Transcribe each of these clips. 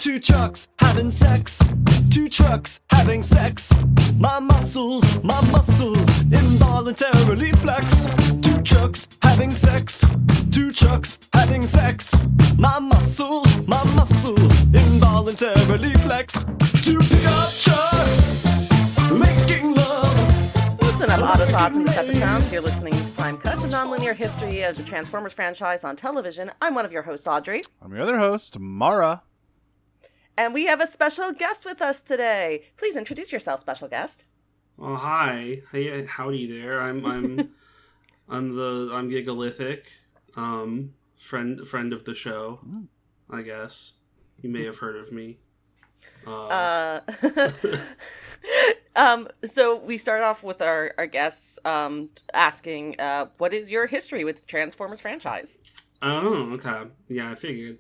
Two trucks having sex. Two trucks having sex. My muscles involuntarily flex. Two trucks having sex. Two trucks having sex. My muscles involuntarily flex. Two pickup trucks making love. Listen up, Autobots and Decepticons. You're listening to Prime Cuts, a non-linear history of the Transformers franchise on television. I'm one of your hosts, Audrey. I'm your other host, Mara. And we have a special guest with us today. Please introduce yourself, special guest. Oh, hi. Hey, howdy there. I'm Gigalithic, friend of the show. I guess you may have heard of me. So we start off with our guests asking, what is your history with the Transformers franchise? Oh, okay. Yeah, I figured.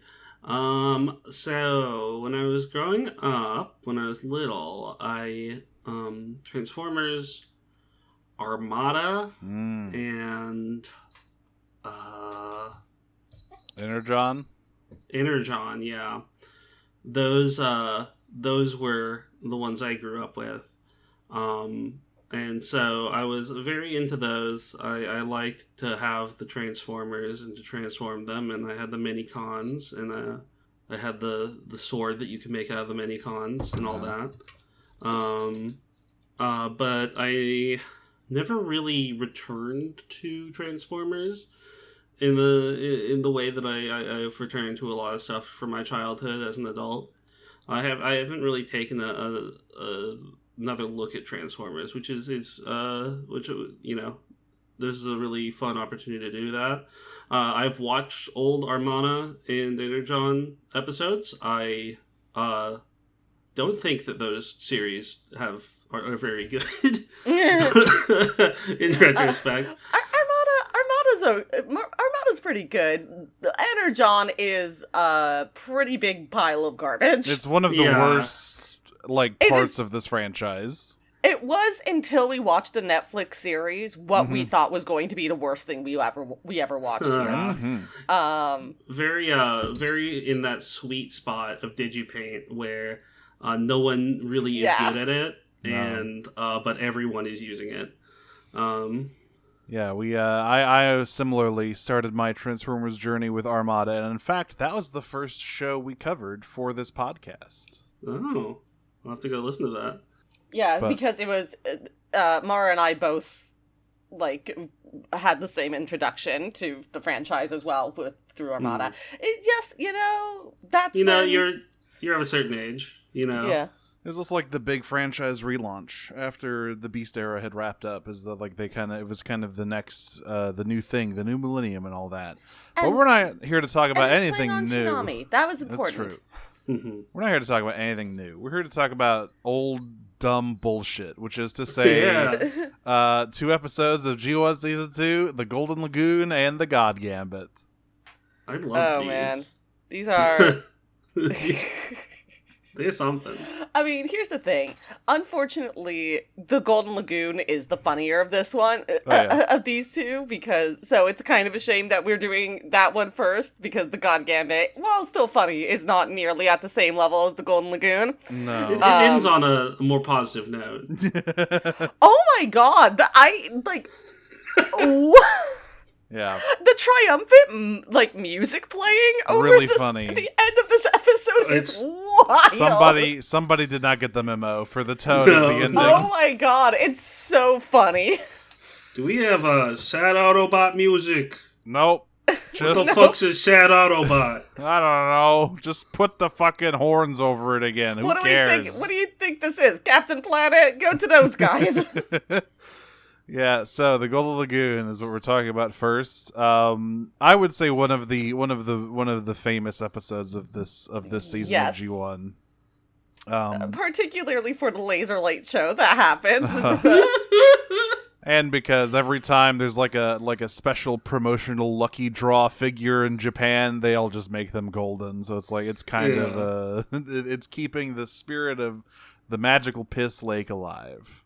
So when I was growing up, when I was little, Transformers, Armada, and Energon, yeah. Those were the ones I grew up with. And so I was very into those. I liked to have the Transformers and to transform them, and I had the mini-cons, and I had the sword that you could make out of the mini-cons and all that. But I never really returned to Transformers in the way that I've returned to a lot of stuff from my childhood as an adult. I haven't really taken another look at Transformers, which this is a really fun opportunity to do that. I've watched old Armada and Energon episodes. I don't think that those series are very good in retrospect. Armada's pretty good. Energon is a pretty big pile of garbage. It's one of the worst parts of this franchise. It was until we watched the Netflix series what we thought was going to be the worst thing we ever watched here. Very in that sweet spot of Digipaint where no one really is good at it, and but everyone is using it. Yeah, I similarly started my Transformers journey with Armada, and in fact, that was the first show we covered for this podcast. Oh, I'll have to go listen to that. Yeah, because it was Mara and I both had the same introduction to the franchise as well through Armada. It just, that's you're of a certain age, Yeah. It was also like the big franchise relaunch after the Beast era had wrapped up. It was kind of the next, the new thing, the new millennium, and all that. But we're not here to talk about anything new. Tsunami. That was important. That's true. We're not here to talk about anything new. We're here to talk about old dumb bullshit, which is to say, 2 episodes of G1 Season 2, The Golden Lagoon, and The God Gambit. I love these. Man, these are. There's something. I mean, here's the thing. Unfortunately, the Golden Lagoon is the funnier of this one, of these two, so it's kind of a shame that we're doing that one first, because the God Gambit, while still funny, is not nearly at the same level as the Golden Lagoon. No. It ends on a more positive note. Oh my god! What? Yeah. The triumphant, music playing over really funny. The end of this episode is wild. Somebody did not get the memo for the tone of the ending. Oh my god, it's so funny. Do we have sad Autobot music? Nope. What the fuck's a sad Autobot? I don't know. Just put the fucking horns over it again. Who cares? What do you think this is? Captain Planet? Go to those guys. Yeah, so the Golden Lagoon is what we're talking about first. I would say one of the famous episodes of this season of G1. Particularly for the laser light show that happens. And because every time there's like a special promotional lucky draw figure in Japan, they all just make them golden. So it's kind of it's keeping the spirit of the magical piss lake alive.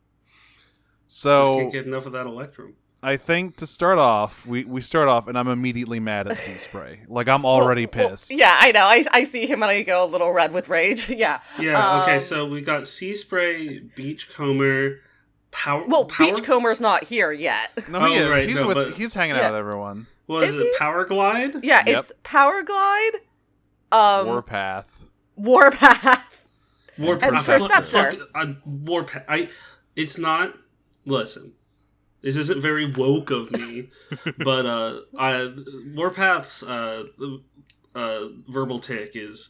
So just can't get enough of that Electrum. I think to start off, we start off, and I'm immediately mad at Sea Spray. Like, I'm already pissed. Yeah, I know. I see him and I go a little red with rage. Yeah. Yeah. Okay. So we got Sea Spray, Beachcomber, Power. Beachcomber's not here yet. No, he is. Right, He's hanging out with everyone. What is it? Power Glide? Yeah, Yep. it's Power Glide. Warpath. And Perceptor. Warpath. It's not. Listen. This isn't very woke of me, but Warpath's verbal tick is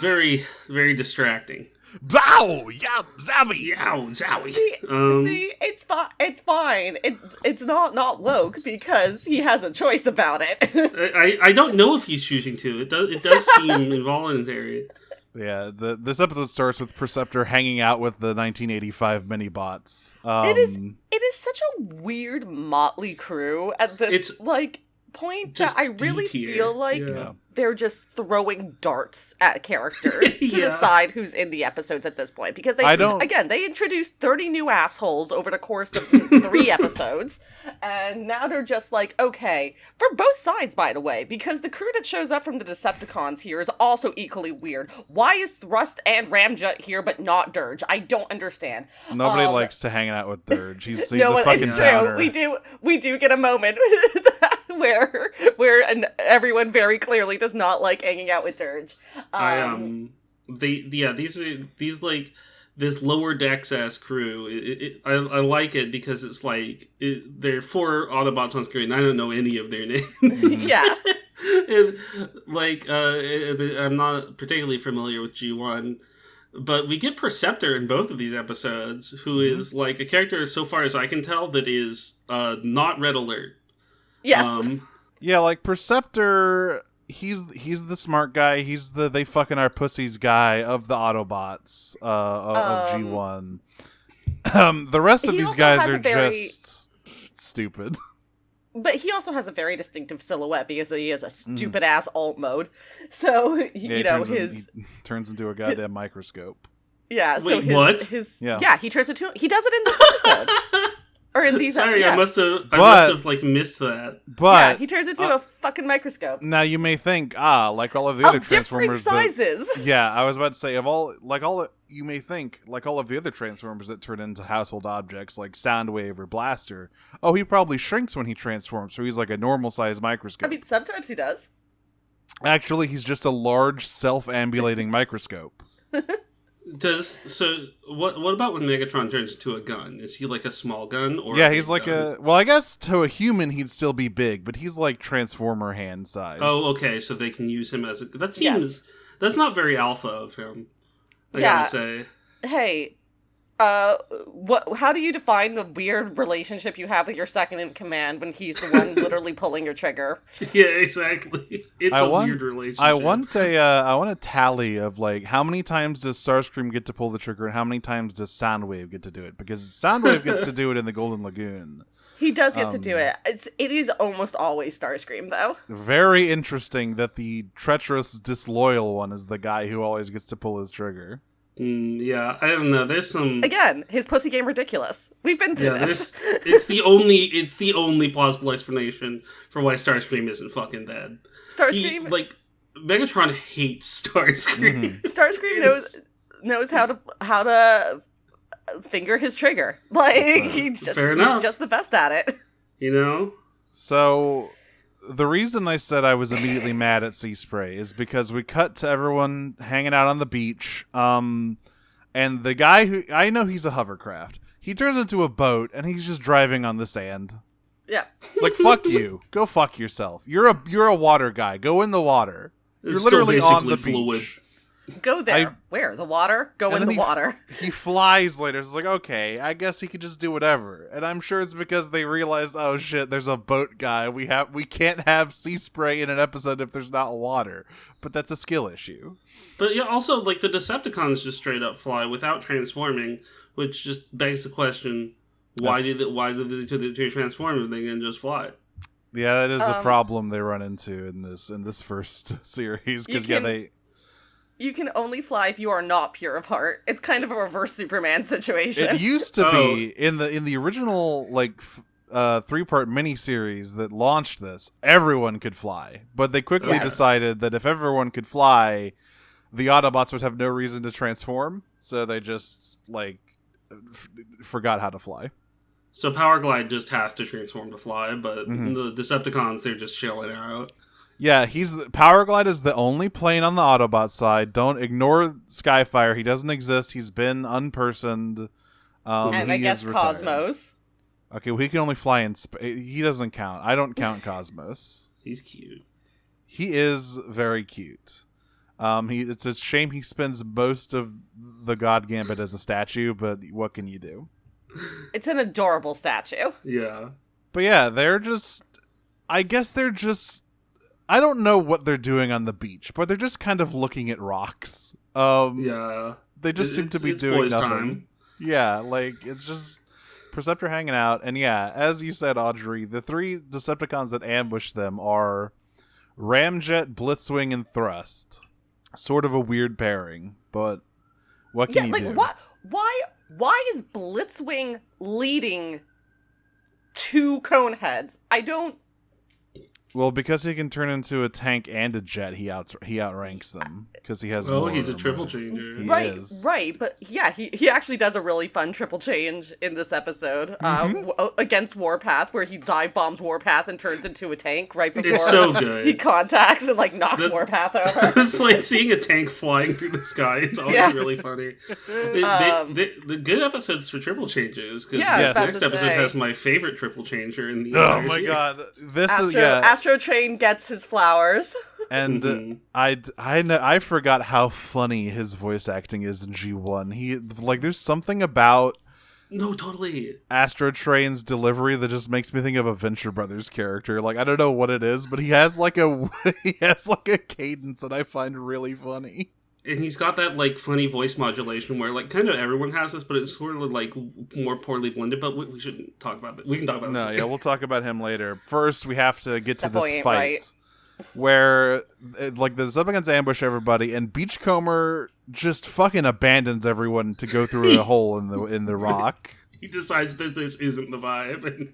very, very distracting. Bow! Yum! Zowie! Yow! Zowie! See, it's fine. It's not woke because he has a choice about it. I don't know if he's choosing to. It does seem involuntary. Yeah, this episode starts with Perceptor hanging out with the 1985 mini-bots. It is such a weird motley crew at this point that I really feel like they're just throwing darts at characters to decide who's in the episodes at this point. Because they introduced 30 new assholes over the course of 3 episodes, and now they're just like, okay, for both sides, by the way, because the crew that shows up from the Decepticons here is also equally weird. Why is Thrust and Ramjet here, but not Dirge? I don't understand. Nobody likes to hang out with Dirge. He's no, a fucking it's downer. true. We do get a moment where everyone very clearly does not like hanging out with Dirge. This lower decks ass crew. I like it because it's like there are 4 Autobots on screen. I don't know any of their names. Yeah. And I'm not particularly familiar with G1. But we get Perceptor in both of these episodes, who is like a character, so far as I can tell, that is not Red Alert. Yes. Yeah, like Perceptor, he's the smart guy. He's the they fucking our pussies guy of the Autobots of G1. The rest of these guys are just stupid. But he also has a very distinctive silhouette because he has a stupid ass alt mode. So he turns into a goddamn microscope. Yeah. Wait, so what? He turns into. He does it in this episode. Or in these Sorry, episodes. I must have like missed that. But he turns into a fucking microscope. Now you may think, like all of the other Transformers, different sizes. Yeah, I was about to say you may think like all of the other Transformers that turn into household objects like Soundwave or Blaster. Oh, he probably shrinks when he transforms, so he's like a normal sized microscope. I mean, sometimes he does. Actually, he's just a large self-ambulating microscope. What about when Megatron turns into a gun? Is he like a small gun or he's like gun? I guess to a human he'd still be big, but he's like Transformer hand size. Oh, okay, so they can use him as that's not very alpha of him. I gotta say. Hey, how do you define the weird relationship you have with your second in command when he's the one literally pulling your trigger? Yeah, exactly. It's a weird relationship. I want a tally of like how many times does Starscream get to pull the trigger and how many times does Soundwave get to do it? Because Soundwave gets to do it in the Golden Lagoon. He does get to do it. It is almost always Starscream, though. Very interesting that the treacherous, disloyal one is the guy who always gets to pull his trigger. Yeah, I don't know. There's some his pussy game ridiculous. We've been through this. It's the only plausible explanation for why Starscream isn't fucking dead. Starscream, Megatron hates Starscream. Mm-hmm. Starscream knows how to finger his trigger. He's just the best at it. You know? So the reason I said I was immediately mad at Sea Spray is because we cut to everyone hanging out on the beach, and the guy who I know he's a hovercraft. He turns into a boat and he's just driving on the sand. Yeah. It's like, fuck you. Go fuck yourself. You're a water guy. Go in the water. You're literally on the beach. Go there. Where? The water? Go in the water. He flies later. It's like, okay, I guess he could just do whatever. And I'm sure it's because they realized, oh shit, there's a boat guy. We can't have Sea Spray in an episode if there's not water. But that's a skill issue. But yeah, also like the Decepticons just straight up fly without transforming, which just begs the question: why do they transform if they can just fly? Yeah, that is a problem they run into in this first series because you can only fly if you are not pure of heart. It's kind of a reverse Superman situation. It used to be in the original 3-part miniseries that launched this, everyone could fly. But they quickly decided that if everyone could fly, the Autobots would have no reason to transform. So they just, forgot how to fly. So Power Glide just has to transform to fly, but the Decepticons, they're just chilling out. Yeah, Power Glide is the only plane on the Autobot side. Don't ignore Skyfire. He doesn't exist. He's been unpersoned. And I guess Cosmos. Okay, well, he can only fly in space. He doesn't count. I don't count Cosmos. He's cute. He is very cute. It's a shame he spends most of the God Gambit as a statue, but what can you do? It's an adorable statue. Yeah. But yeah, I don't know what they're doing on the beach, but they're just kind of looking at rocks. Yeah. They just seem to be doing nothing. Time. Yeah, it's just Perceptor hanging out. And yeah, as you said, Audrey, the 3 Decepticons that ambush them are Ramjet, Blitzwing, and Thrust. Sort of a weird pairing, but what can you do? Why is Blitzwing leading 2 Coneheads? I don't... Well, because he can turn into a tank and a jet, he outranks them because he has. Oh, he's a triple changer. Right. But yeah, he actually does a really fun triple change in this episode against Warpath, where he dive bombs Warpath and turns into a tank right before it's so good. He contacts and knocks Warpath over. It's seeing a tank flying through the sky. It's always really funny. The good episodes for triple changes, because the next episode has my favorite triple changer in the entire series. God, Astro Train gets his flowers. And I forgot how funny his voice acting is in G1. There's something about Astro Train's delivery that just makes me think of a Venture Brothers character. I don't know what it is, but he has a cadence that I find really funny. And he's got that funny voice modulation where kind of everyone has this, but it's sort of more poorly blended. But we shouldn't talk about that. We can talk about that. No, yeah, we'll talk about him later. First, we have to get to this fight where the Decepticons ambush everybody, and Beachcomber just fucking abandons everyone to go through a hole in the rock. He decides that this isn't the vibe, and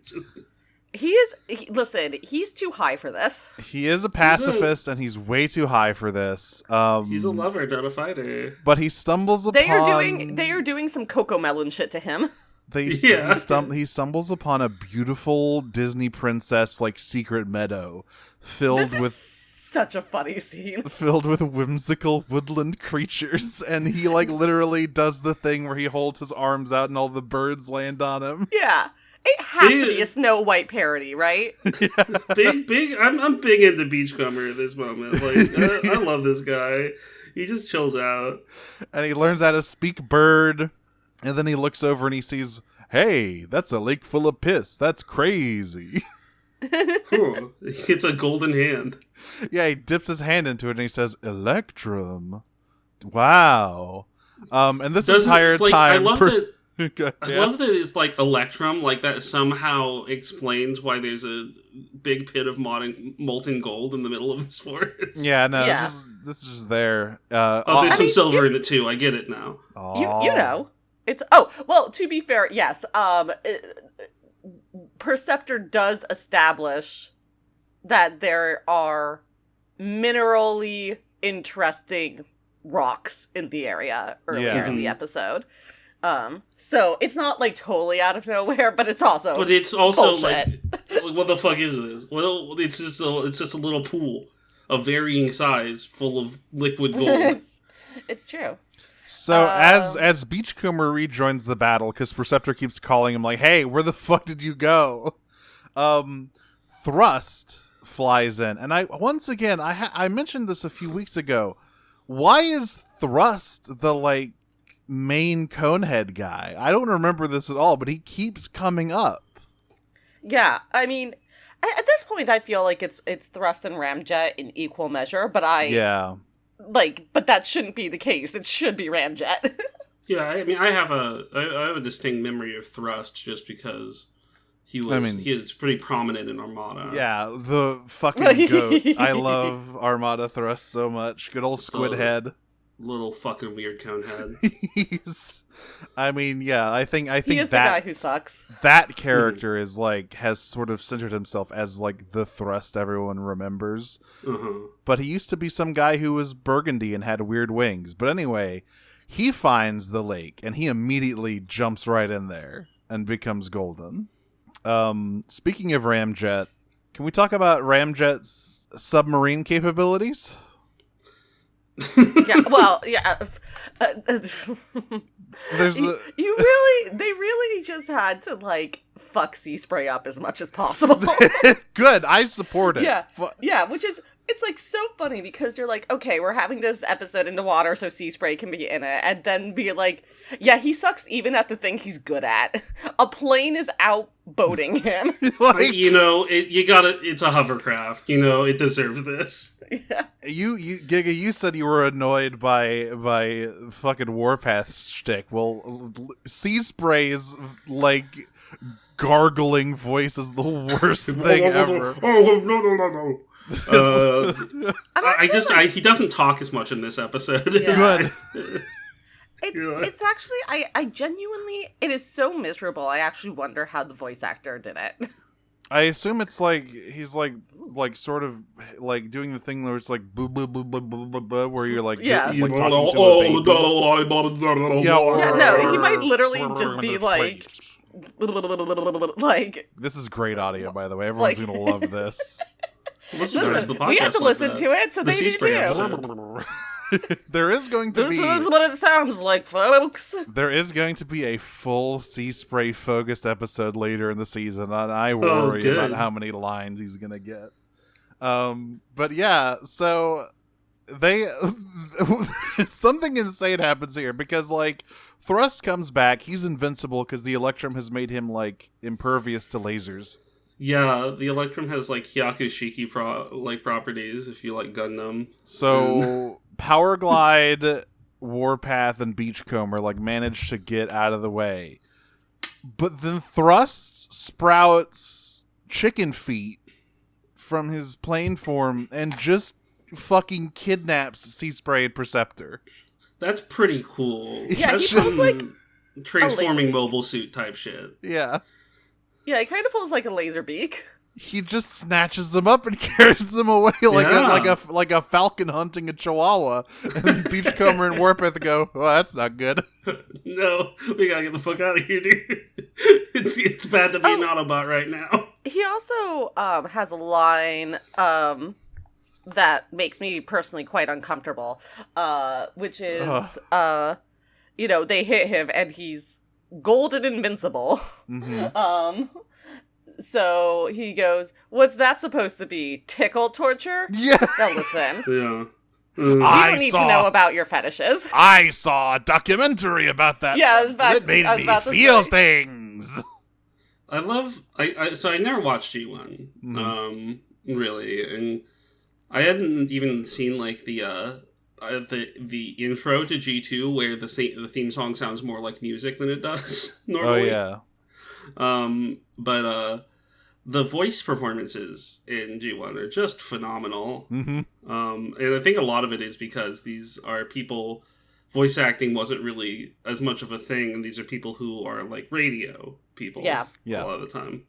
he's too high for this. He is a pacifist, and he's way too high for this. He's a lover, not a fighter. But he stumbles upon... They are doing some Coco Melon shit to him. He stumbles upon a beautiful Disney princess secret meadow such a funny scene. Filled with whimsical woodland creatures, and he literally does the thing where he holds his arms out and all the birds land on him. Yeah. It has to be a Snow White parody, right? Yeah. I'm big into Beachcomber at this moment. I love this guy. He just chills out. And he learns how to speak bird, and then he looks over and he sees, hey, that's a lake full of piss. That's crazy. Cool. He gets a golden hand. Yeah, he dips his hand into it and he says, Electrum. Wow. And this entire time... I love that... I love that it's Electrum, that somehow explains why there's a big pit of molten gold in the middle of this forest. Yeah, no, this is just there. There's some silver in it too. I get it now. You know. It's to be fair, yes. Perceptor does establish that there are minerally interesting rocks in the area earlier in the episode. So it's not totally out of nowhere, but it's also bullshit. What the fuck is this? Well, it's just a little pool of varying size full of liquid gold. It's true. So as Beachcomber rejoins the battle, because Perceptor keeps calling him hey, where the fuck did you go? Thrust flies in, and I mentioned this a few weeks ago. Why is Thrust the main Conehead guy? I don't remember this at all, but he keeps coming up. Yeah, I mean, at this point, I feel it's Thrust and Ramjet in equal measure, but but that shouldn't be the case. It should be Ramjet. Yeah, I mean, I have a distinct memory of Thrust just because he was pretty prominent in Armada. Yeah, the fucking goat. I love Armada Thrust so much. Good old squid head. little fucking weird conehead. I mean, yeah, I think he is the guy who sucks. That character is like has sort of centered himself as like the Thrust everyone remembers. But he used to be some guy who was burgundy and had weird wings. But anyway, he finds the lake and he immediately jumps right in there and becomes golden. Speaking of Ramjet, can we talk about Ramjet's submarine capabilities? Yeah, well, yeah. There's they really just had to like fuck Sea Spray up as much as possible. Good, I support it. Yeah, which is it's like so funny because you're like, okay, we're having this episode in the water so Sea Spray can be in it, and then be like, yeah, he sucks even at the thing he's good at. A plane is out boating him. Like, it's a hovercraft. It deserves this. Yeah. You Giga, you said you were annoyed by fucking Warpath's shtick. Well, Sea Spray's like gargling voice is the worst thing ever. Oh no. He doesn't talk as much in this episode. Yeah. It's actually I genuinely, it is so miserable. I actually wonder how the voice actor did it. I assume it's like he's like sort of like doing the thing where it's like boo boo boo boo boo boo boo, where you're like talking to a baby. No, he might literally just be like This is great audio, by the way. Everyone's gonna love this. Listen, we have to listen to it, so they do too. There is going to be. This is what it sounds like, folks. There is going to be a full Sea Spray focused episode later in the season, and I worry about how many lines he's gonna get. But yeah, so they something insane happens here because like Thrust comes back, he's invincible because the Electrum has made him like impervious to lasers. Yeah, the Electrum has like Hyakushiki properties if you like Gundam. So Power Glide, Warpath, and Beachcomber like managed to get out of the way. But then Thrust sprouts chicken feet from his plane form and just fucking kidnaps Sea Spray and Perceptor. That's pretty cool. Yeah, That's he feels like transforming mobile suit type shit. Yeah. Yeah, he kind of pulls like a laser beak. He just snatches them up and carries them away like a falcon hunting a chihuahua. And then Beachcomber and Warpath go, "Oh, that's not good." No, we gotta get the fuck out of here, dude. It's bad to be an Autobot right now. He also has a line that makes me personally quite uncomfortable, which is they hit him and he's golden invincible. Mm-hmm. So he goes, "What's that supposed to be? Tickle torture?" Yeah. Now listen. Yeah. We don't need to know about your fetishes. I saw a documentary about that. Yeah, it made me feel things. I love. So I never watched G1, really, and I hadn't even seen like the intro to G2 where the theme song sounds more like music than it does normally. Oh yeah. But the voice performances in G1 are just phenomenal. Mm-hmm. And I think a lot of it is because these are people. Voice acting wasn't really as much of a thing, and these are people who are like radio people. Yeah. A lot of the time.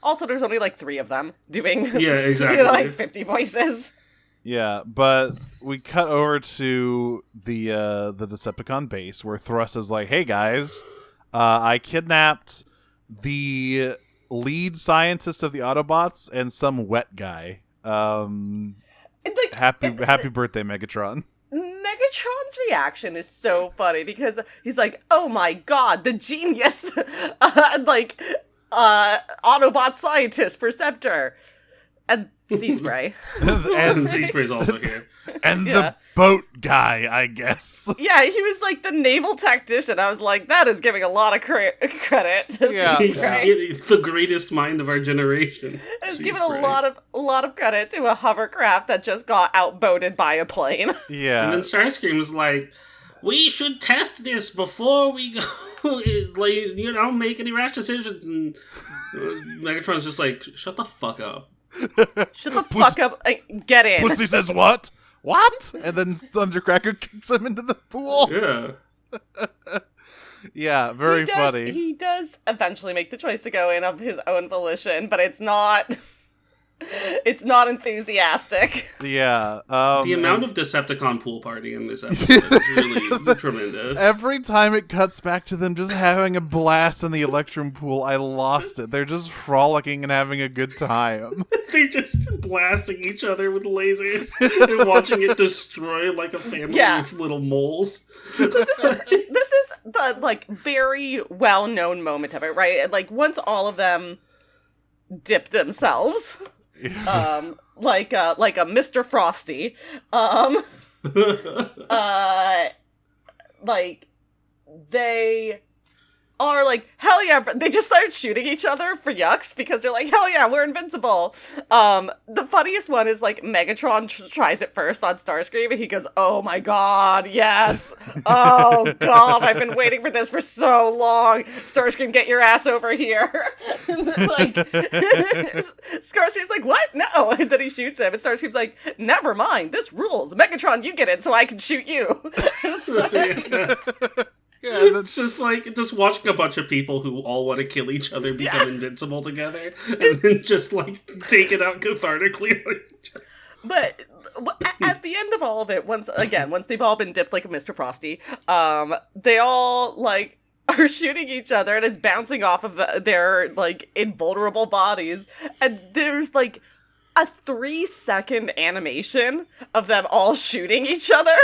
Also, there's only like 3 of them doing exactly. like 50 voices. Yeah, but we cut over to the Decepticon base where Thrust is like, "Hey guys, I kidnapped the lead scientist of the Autobots and some wet guy. Happy birthday, Megatron." Megatron's reaction is so funny because he's like, "Oh my god, the genius!" Autobot scientist, Perceptor. And Sea Spray. And Sea Spray's also here. And the boat guy, I guess. Yeah, he was like the naval tactician. I was like, that is giving a lot of credit to Sea Spray. He's the greatest mind of our generation. It's given a lot of credit to a hovercraft that just got outboated by a plane. Yeah. And then Starscream was like, "We should test this before we go, make any rash decisions." And Megatron's just like, "Shut the fuck up. Shut the fuck up. Get in." Pussy says what? what? And then Thundercracker kicks him into the pool. Yeah. Yeah, very funny. He does eventually make the choice to go in of his own volition, but it's not enthusiastic. Yeah. The amount of Decepticon pool party in this episode is really tremendous. Every time it cuts back to them just having a blast in the Electrum pool, I lost it. They're just frolicking and having a good time. They're just blasting each other with lasers and watching it destroy like a family of little moles. So this is the like very well-known moment of it, right? Like once all of them dip themselves, like a Mr. Frosty, like they are like, hell yeah, they just started shooting each other for yucks because they're like, hell yeah, we're invincible. The funniest one is like Megatron tries it first on Starscream and he goes, oh my god, yes. Oh god, I've been waiting for this for so long. Starscream, get your ass over here. And then, like, Starscream's like, what? No. And then he shoots him and Starscream's like, never mind, this rules. Megatron, you get it so I can shoot you. It's like, yeah, that's just like watching a bunch of people who all want to kill each other become invincible together, and then just like take it out cathartically. But at the end of all of it, once they've all been dipped like a Mr. Frosty, they all like are shooting each other, and it's bouncing off of their like invulnerable bodies, and there's like a 3-second animation of them all shooting each other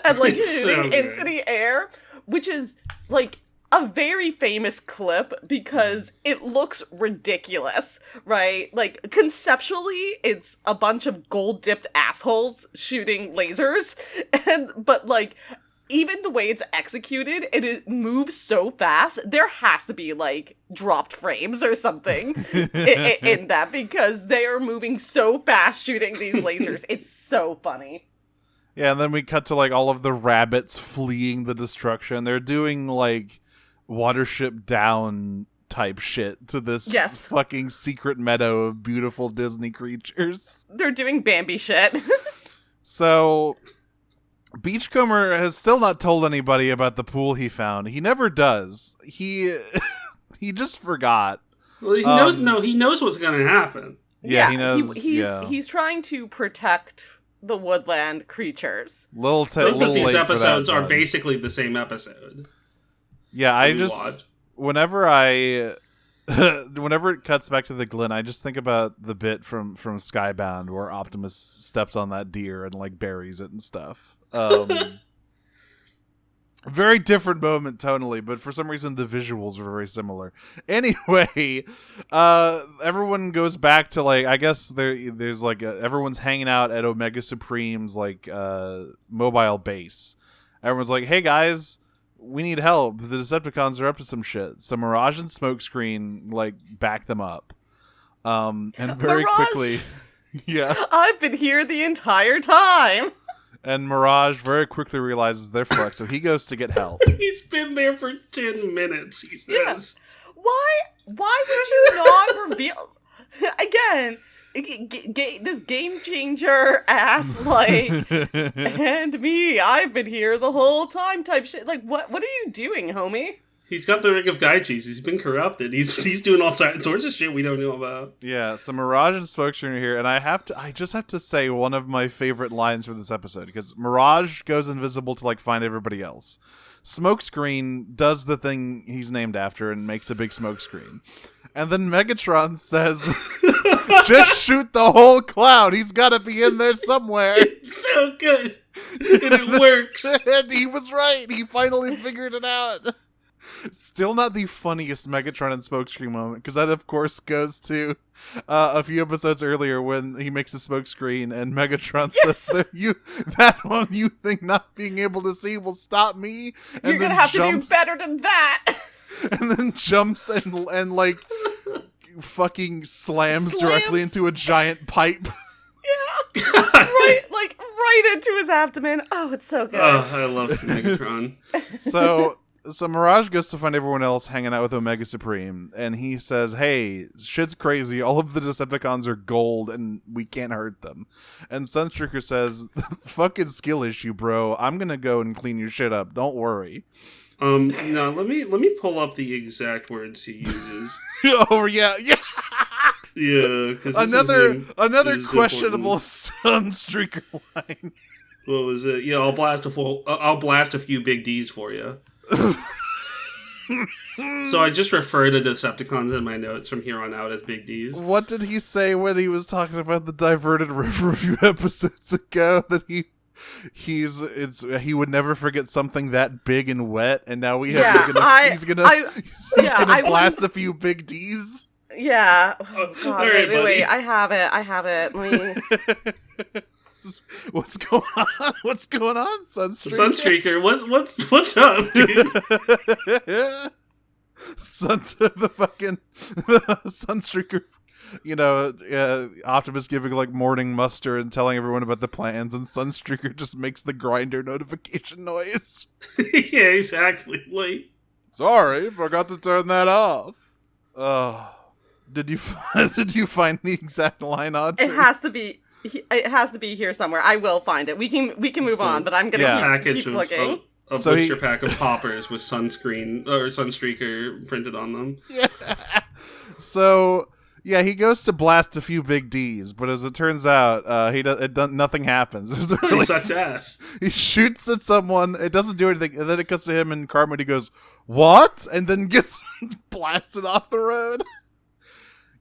and like shooting into the air. Which is, like, a very famous clip because it looks ridiculous, right? Like, conceptually, it's a bunch of gold-dipped assholes shooting lasers, but, like, even the way it's executed, it moves so fast, there has to be, like, dropped frames or something in that because they are moving so fast shooting these lasers. It's so funny. Yeah, and then we cut to, like, all of the rabbits fleeing the destruction. They're doing, like, Watership Down type shit to this fucking secret meadow of beautiful Disney creatures. They're doing Bambi shit. So, Beachcomber has still not told anybody about the pool he found. He never does. He just forgot. Well, he knows. No, he knows what's going to happen. Yeah, he knows. He's trying to protect the woodland creatures. Both of these episodes are basically the same episode. Yeah, whenever it cuts back to the Glen, I just think about the bit from Skybound where Optimus steps on that deer and like buries it and stuff. Very different moment tonally, but for some reason the visuals are very similar. Anyway, everyone goes back to like, I guess there's like everyone's hanging out at Omega Supreme's like mobile base. Everyone's like, hey guys, we need help. The Decepticons are up to some shit. So Mirage and Smokescreen like back them up. And very quickly, yeah, I've been here the entire time. And Mirage very quickly realizes they're fucked, so he goes to get help. He's been there for 10 minutes, he says. Yeah. Why would you not reveal... Again, this game changer ass, like, and me, I've been here the whole time type shit. Like, what are you doing, homie? He's got the ring of Gaijis. He's been corrupted. He's doing all sorts of shit we don't know about. Yeah, so Mirage and Smokescreen are here, and I just have to say one of my favorite lines for this episode, because Mirage goes invisible to like find everybody else. Smokescreen does the thing he's named after and makes a big smoke screen. And then Megatron says, just shoot the whole cloud. He's got to be in there somewhere. It's so good. And it works. And he was right. He finally figured it out. Still not the funniest Megatron and Smokescreen moment, because that, of course, goes to a few episodes earlier when he makes a smokescreen and Megatron says that one you think not being able to see will stop me. And you're going to have to do better than that. And then jumps and like fucking slams directly into a giant pipe. Yeah. right into his abdomen. Oh, it's so good. Oh, I love Megatron. So So Mirage goes to find everyone else hanging out with Omega Supreme, and he says, hey, shit's crazy. All of the Decepticons are gold, and we can't hurt them. And Sunstreaker says, fucking skill issue, bro. I'm gonna go and clean your shit up. Don't worry. No, let me pull up the exact words he uses. Oh, yeah. Yeah, because another questionable important. Sunstreaker line. What was it? Yeah, I'll blast a few big D's for you. So I just refer to Decepticons in my notes from here on out as Big D's. What did he say when he was talking about the Diverted River a few episodes ago? That he would never forget something that big and wet, and now he's gonna blast a few Big D's. Yeah. Oh, God, right, wait. I have it. Let me... What's going on? What's going on, Sunstreaker? What's up, dude? The fucking Sunstreaker. Optimus giving like morning muster and telling everyone about the plans, and Sunstreaker just makes the grinder notification noise. Yeah, exactly. Like, sorry, forgot to turn that off. Did you find the exact line, Audrey? It has to be here somewhere. I will find it. We can move on, but I'm gonna keep looking. A blister pack of poppers with sunscreen or Sunstreaker printed on them. Yeah. So he goes to blast a few Big D's, but as it turns out, nothing happens. He sucks ass. He shoots at someone. It doesn't do anything, and then it cuts to him and Carmen. He goes, "What?" and then gets blasted off the road.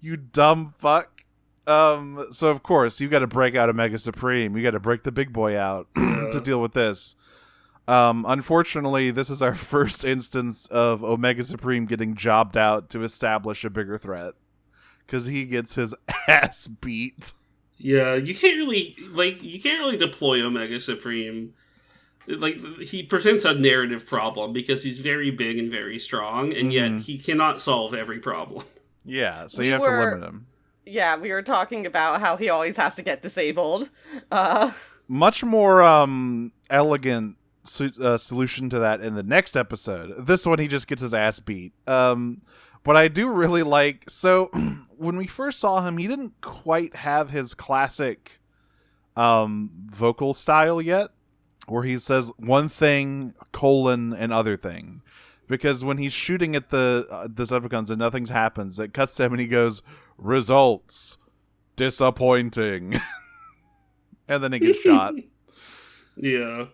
You dumb fuck. So of course you got to break out Omega Supreme. You got to break the big boy out to deal with this. Unfortunately, this is our first instance of Omega Supreme getting jobbed out to establish a bigger threat, because he gets his ass beat. Yeah, you can't really deploy Omega Supreme. Like, he presents a narrative problem because he's very big and very strong, and yet he cannot solve every problem. Yeah, so you have to limit him. Yeah, we were talking about how he always has to get disabled. Much more elegant solution to that in the next episode. This one, he just gets his ass beat. But I do really like... So, when we first saw him, he didn't quite have his classic vocal style yet, where he says one thing, colon, and other thing. Because when he's shooting at the Decepticons and nothing happens, it cuts to him and he goes, results, disappointing. And then he gets shot. Yeah.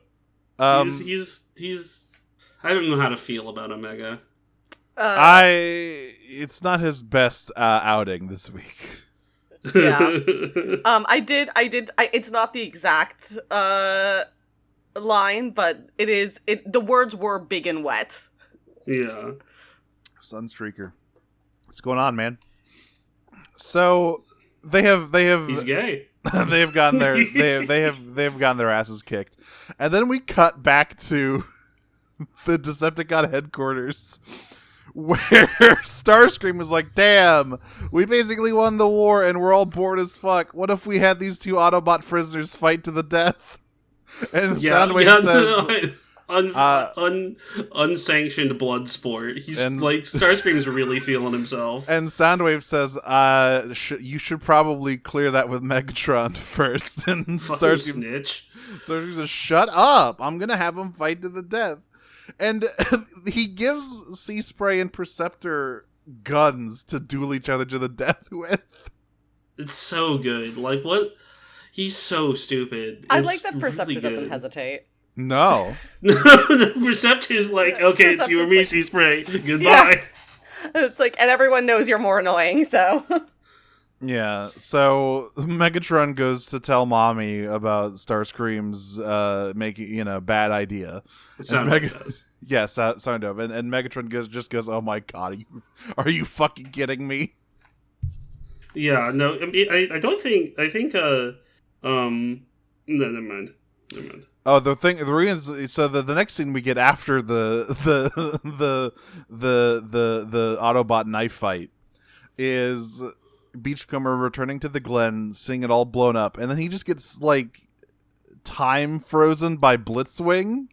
He's I don't know how to feel about Omega. It's not his best outing this week. Yeah. It's not the exact line, but the words were big and wet. Yeah. Sunstreaker. What's going on, man? So they have he's gay. they have gotten their asses kicked. And then we cut back to the Decepticon headquarters, where Starscream was like, damn, we basically won the war and we're all bored as fuck. What if we had these two Autobot prisoners fight to the death? And Soundwave says... unsanctioned blood sport. He's like, Starscream's really feeling himself. And Soundwave says, you should probably clear that with Megatron first. And Starscream snitch. Starscream says, shut up. I'm going to have him fight to the death. And he gives Sea Spray and Perceptor guns to duel each other to the death with. It's so good. Like, what? He's so stupid. I like that Perceptor doesn't hesitate. No. Perceptor's like, okay, it's you or me, Sea Spray. Goodbye. Yeah. It's like, and everyone knows you're more annoying, so. Yeah, so Megatron goes to tell Mommy about Starscream's making, bad idea. Soundwave does. Yes, Soundwave. And Megatron just goes, oh my god, are you fucking kidding me? Yeah, no, I don't think, no, never mind. Oh, the next scene we get after the Autobot knife fight is Beachcomber returning to the Glen, seeing it all blown up, and then he just gets like time frozen by Blitzwing,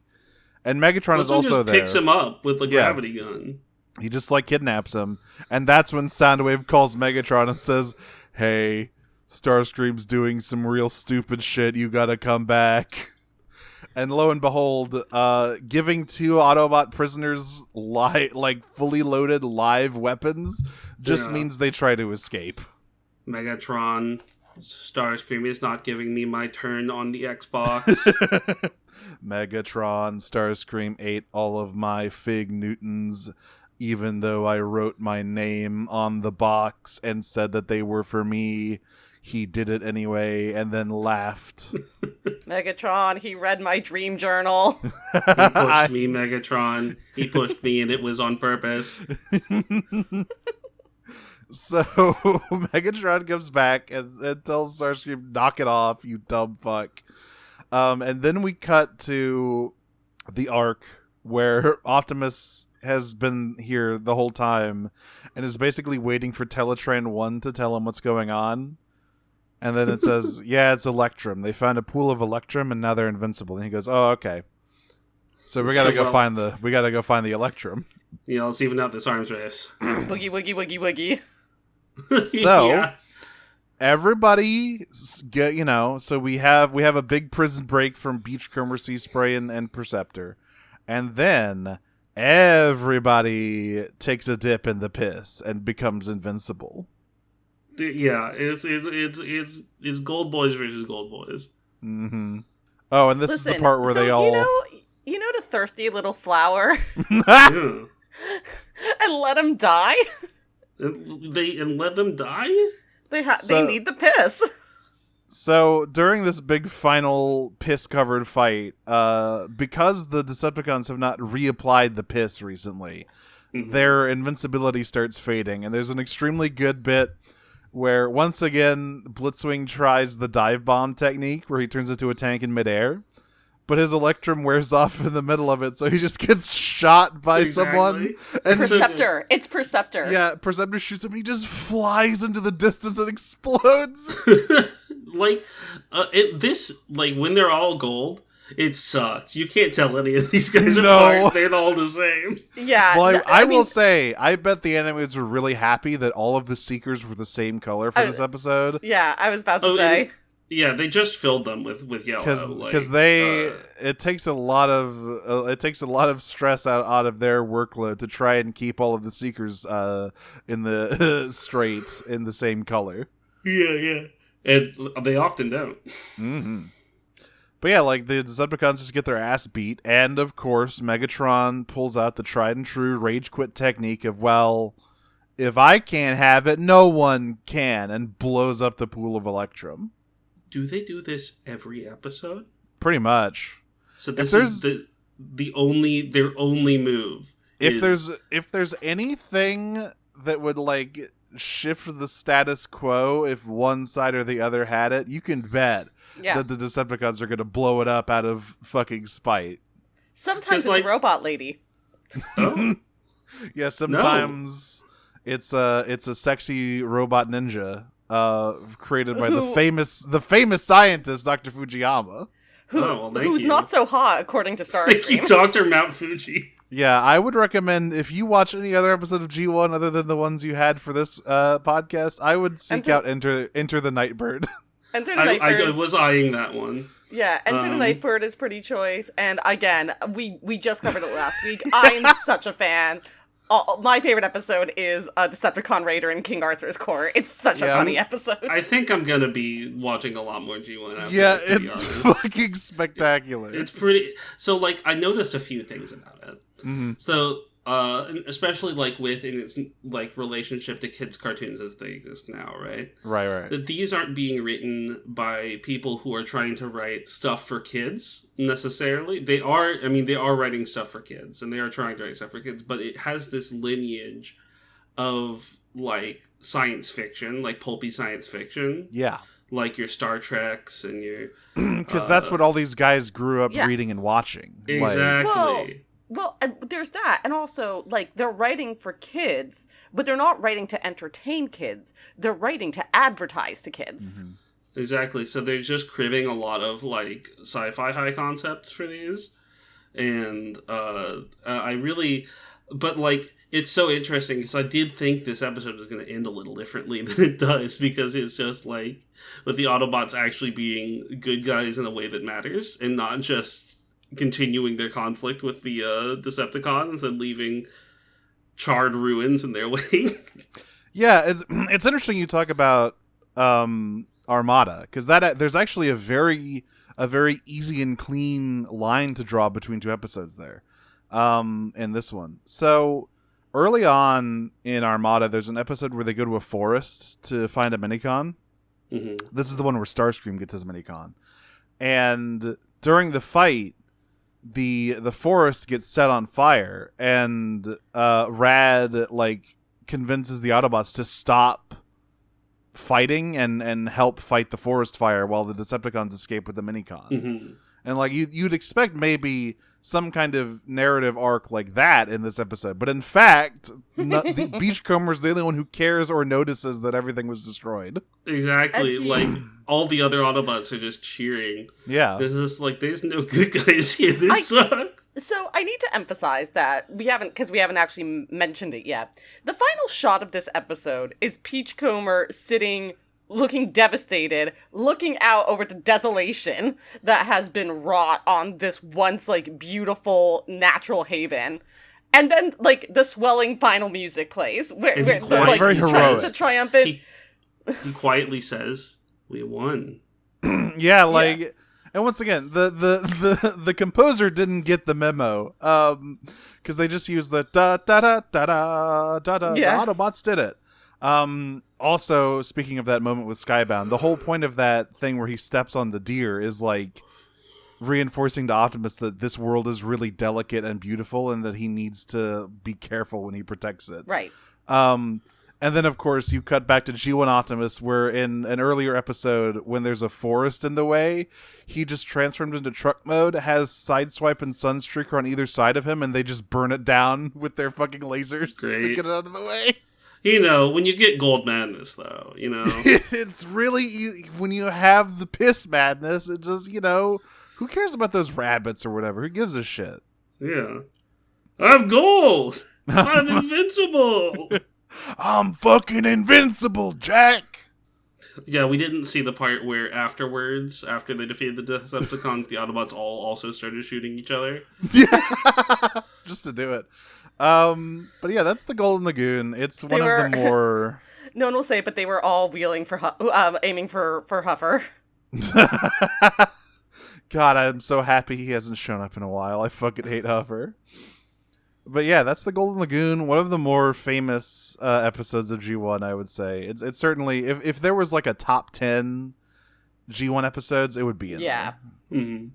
And Megatron is One also just there. picks him up with the gravity gun. He just like kidnaps him, and that's when Soundwave calls Megatron and says, "Hey, Starscream's doing some real stupid shit. You gotta come back." And lo and behold, giving 2 Autobot prisoners like fully loaded live weapons just means they try to escape. Megatron, Starscream is not giving me my turn on the Xbox. Megatron, Starscream ate all of my Fig Newtons, even though I wrote my name on the box and said that they were for me. He did it anyway, and then laughed. Megatron, he read my dream journal. He pushed me, Megatron. He pushed me, and it was on purpose. So Megatron comes back and tells Starscream, "Knock it off, you dumb fuck." And then we cut to the Ark, where Optimus has been here the whole time and is basically waiting for Teletran 1 to tell him what's going on. And then it says, "Yeah, it's Electrum. They found a pool of Electrum and now they're invincible." And he goes, "Oh, okay. So we gotta go find the Electrum." Yeah, let's even out this arms race. Woogie, woogie, woogie, woogie. So everybody get, so we have a big prison break from Beachcomber, Sea Spray, and Perceptor. And then everybody takes a dip in the piss and becomes invincible. Yeah, it's Gold Boys versus Gold Boys. Mm-hmm. Oh, and this is the part where they all... You know the thirsty little flower? Yeah. And let him die? And let them die? They need the piss. So during this big final piss-covered fight, because the Decepticons have not reapplied the piss recently, their invincibility starts fading, and there's an extremely good bit where, once again, Blitzwing tries the dive bomb technique, where he turns into a tank in midair, but his Electrum wears off in the middle of it, so he just gets shot by someone. And Perceptor. It's Perceptor. Yeah, Perceptor shoots him, he just flies into the distance and explodes. When they're all gold, it sucks. You can't tell any of these guys apart. They're all the same. Yeah. Well, I will say, I bet the animators were really happy that all of the Seekers were the same color for this episode. Yeah, I was about to say. Yeah, they just filled them with yellow because it takes a lot of stress out of their workload to try and keep all of the Seekers in the straight in the same color. Yeah, and they often don't. Mm-hmm. But yeah, like the Decepticons just get their ass beat, and of course Megatron pulls out the tried and true rage quit technique of, well, if I can't have it, no one can, and blows up the pool of Electrum. Do they do this every episode? Pretty much. So this is their only move. If there's anything that would like shift the status quo if one side or the other had it, you can bet that the Decepticons are going to blow it up out of fucking spite. Sometimes it's a robot lady. Oh. Yeah, sometimes it's a sexy robot ninja. Created by the famous scientist Dr. Fujiyama, who's not so hot according to Starscream. Thank you, Dr. Mount Fuji. Yeah, I would recommend, if you watch any other episode of G1 other than the ones you had for this podcast, I would seek out Enter the Nightbird. Enter the Nightbird. I was eyeing that one. Yeah, Enter the Nightbird is pretty choice, and again, we just covered it last week. I'm such a fan. My favorite episode is Decepticon Raider in King Arthur's Court. It's such a funny episode. I think I'm gonna be watching a lot more G1 after yeah, this, it's fucking spectacular. It's pretty... So, like, I noticed a few things about it. Mm-hmm. So, especially, like, within its, like, relationship to kids' cartoons as they exist now, right? Right. That these aren't being written by people who are trying to write stuff for kids, necessarily. They are writing stuff for kids, and they are trying to write stuff for kids, but it has this lineage of, like, science fiction, like pulpy science fiction. Yeah. Like your Star Treks and your... Because that's what all these guys grew up reading and watching. Exactly. Well, there's that. And also, like, they're writing for kids, but they're not writing to entertain kids. They're writing to advertise to kids. Mm-hmm. Exactly. So they're just cribbing a lot of, like, sci-fi high concepts for these. and I really, but like it's so interesting because I did think this episode was going to end a little differently than it does, because it's just like with the Autobots actually being good guys in a way that matters and not just continuing their conflict with the Decepticons and leaving charred ruins in their wake. Yeah, it's interesting you talk about Armada, because there's actually a very easy and clean line to draw between two episodes there, in this one. So early on in Armada, there's an episode where they go to a forest to find a minicon. Mm-hmm. This is the one where Starscream gets his minicon, and during the fight, the forest gets set on fire, and Rad like convinces the Autobots to stop fighting and help fight the forest fire while the Decepticons escape with the minicon. Mm-hmm. And like you'd expect maybe some kind of narrative arc like that in this episode, but in fact, the Beachcomber's the only one who cares or notices that everything was destroyed. Exactly, like all the other Autobots are just cheering. Yeah, there's just like there's no good guys here. This sucks. So I need to emphasize that we haven't actually mentioned it yet. The final shot of this episode is Peachcomber sitting, looking devastated, looking out over the desolation that has been wrought on this once like beautiful natural haven. And then like the swelling final music plays, where And like very heroic. the triumphant. He quietly says, "We won." yeah, like. Yeah. And once again, the composer didn't get the memo, because they just used the da da da da da da da. Yeah. The Autobots did it. Also, speaking of that moment with Skybound, the whole point of that thing where he steps on the deer is like reinforcing to Optimus that this world is really delicate and beautiful, and that he needs to be careful when he protects it. Right. And then, of course, you cut back to G1 Optimus, where in an earlier episode, when there's a forest in the way, he just transforms into truck mode, has Sideswipe and Sunstreaker on either side of him, and they just burn it down with their fucking lasers to get it out of the way. You know, when you get Gold Madness, though, you know. It's really easy. When you have the piss madness, it just, who cares about those rabbits or whatever? Who gives a shit? Yeah. I'm gold! I'm invincible! I'm fucking invincible, Jack! Yeah, we didn't see the part where afterwards, after they defeated the Decepticons, the Autobots all also started shooting each other. Yeah, just to do it. But yeah, that's the Golden Lagoon. It's one of the more... No one will say, but they were all wheeling for, aiming for Huffer. God, I'm so happy he hasn't shown up in a while. I fucking hate Huffer. But yeah, that's the Golden Lagoon. One of the more famous episodes of G1, I would say. It's certainly, if there was like a top 10 G1 episodes, it would be in there. Mm-hmm.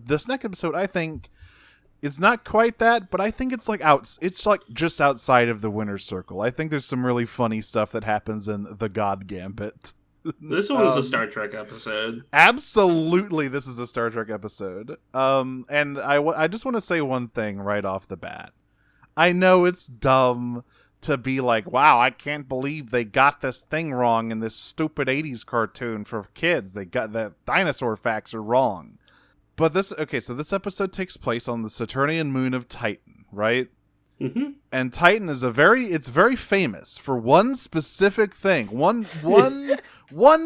This next episode, I think, is not quite that, but I think it's like just outside of the winner's circle. I think there's some really funny stuff that happens in The God Gambit. This one's a Star Trek episode. Absolutely, this is a Star Trek episode. And I just want to say one thing right off the bat. I know it's dumb to be like, wow, I can't believe they got this thing wrong in this stupid 80s cartoon for kids. They got the dinosaur facts are wrong. But this episode takes place on the Saturnian moon of Titan, right? Mm-hmm. And Titan is it's very famous for one specific thing. One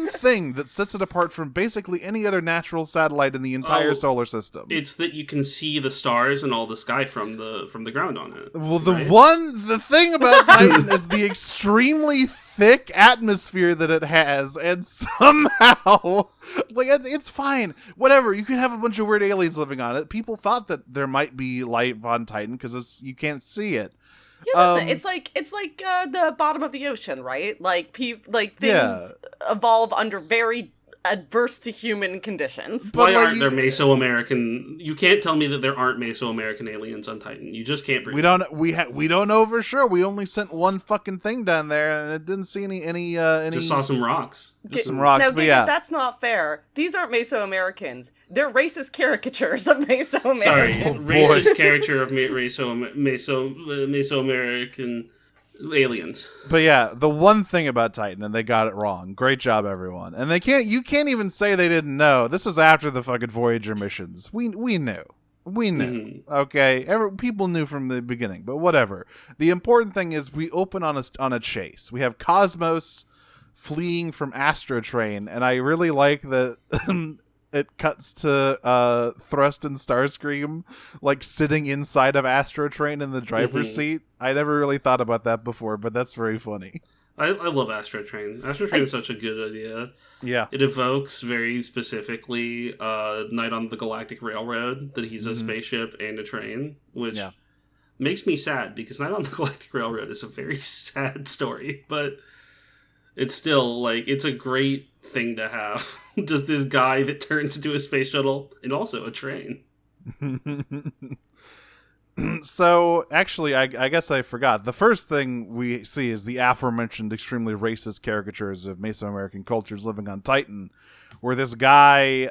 thing that sets it apart from basically any other natural satellite in the entire solar system. It's that you can see the stars and all the sky from the ground on it. Well, the thing about Titan is the extremely thick atmosphere that it has, and somehow, like, it's fine. Whatever, you can have a bunch of weird aliens living on it. People thought that there might be life on Titan because you can't see it. Yeah, listen, it's like the bottom of the ocean, right? Like things evolve under very adverse to human conditions. Why aren't there Mesoamerican? You can't tell me that there aren't Mesoamerican aliens on Titan. You just can't. We don't know for sure. We only sent one fucking thing down there, and it didn't see any. Just saw some rocks. Just some rocks. Now, but yeah, that's not fair. These aren't Mesoamericans. They're racist caricatures of Mesoamericans. Sorry, racist caricature of Mesoamerican aliens. But yeah, the one thing about Titan, and they got it wrong. Great job, everyone. And you can't even say they didn't know. This was after the fucking Voyager missions. We knew. We knew. Okay, people knew from the beginning, but whatever. The important thing is we open on a chase. We have Cosmos fleeing from Astrotrain, and I really like that it cuts to Thrust and Starscream like sitting inside of Astrotrain in the driver's seat. I never really thought about that before, but that's very funny. I love Astrotrain. Astrotrain is such a good idea. Yeah. It evokes very specifically Night on the Galactic Railroad, that he's a spaceship and a train, which makes me sad, because Night on the Galactic Railroad is a very sad story, but it's still, like, it's a great thing to have. Just this guy that turns into a space shuttle and also a train. So, actually, I guess I forgot. The first thing we see is the aforementioned extremely racist caricatures of Mesoamerican cultures living on Titan, where this guy,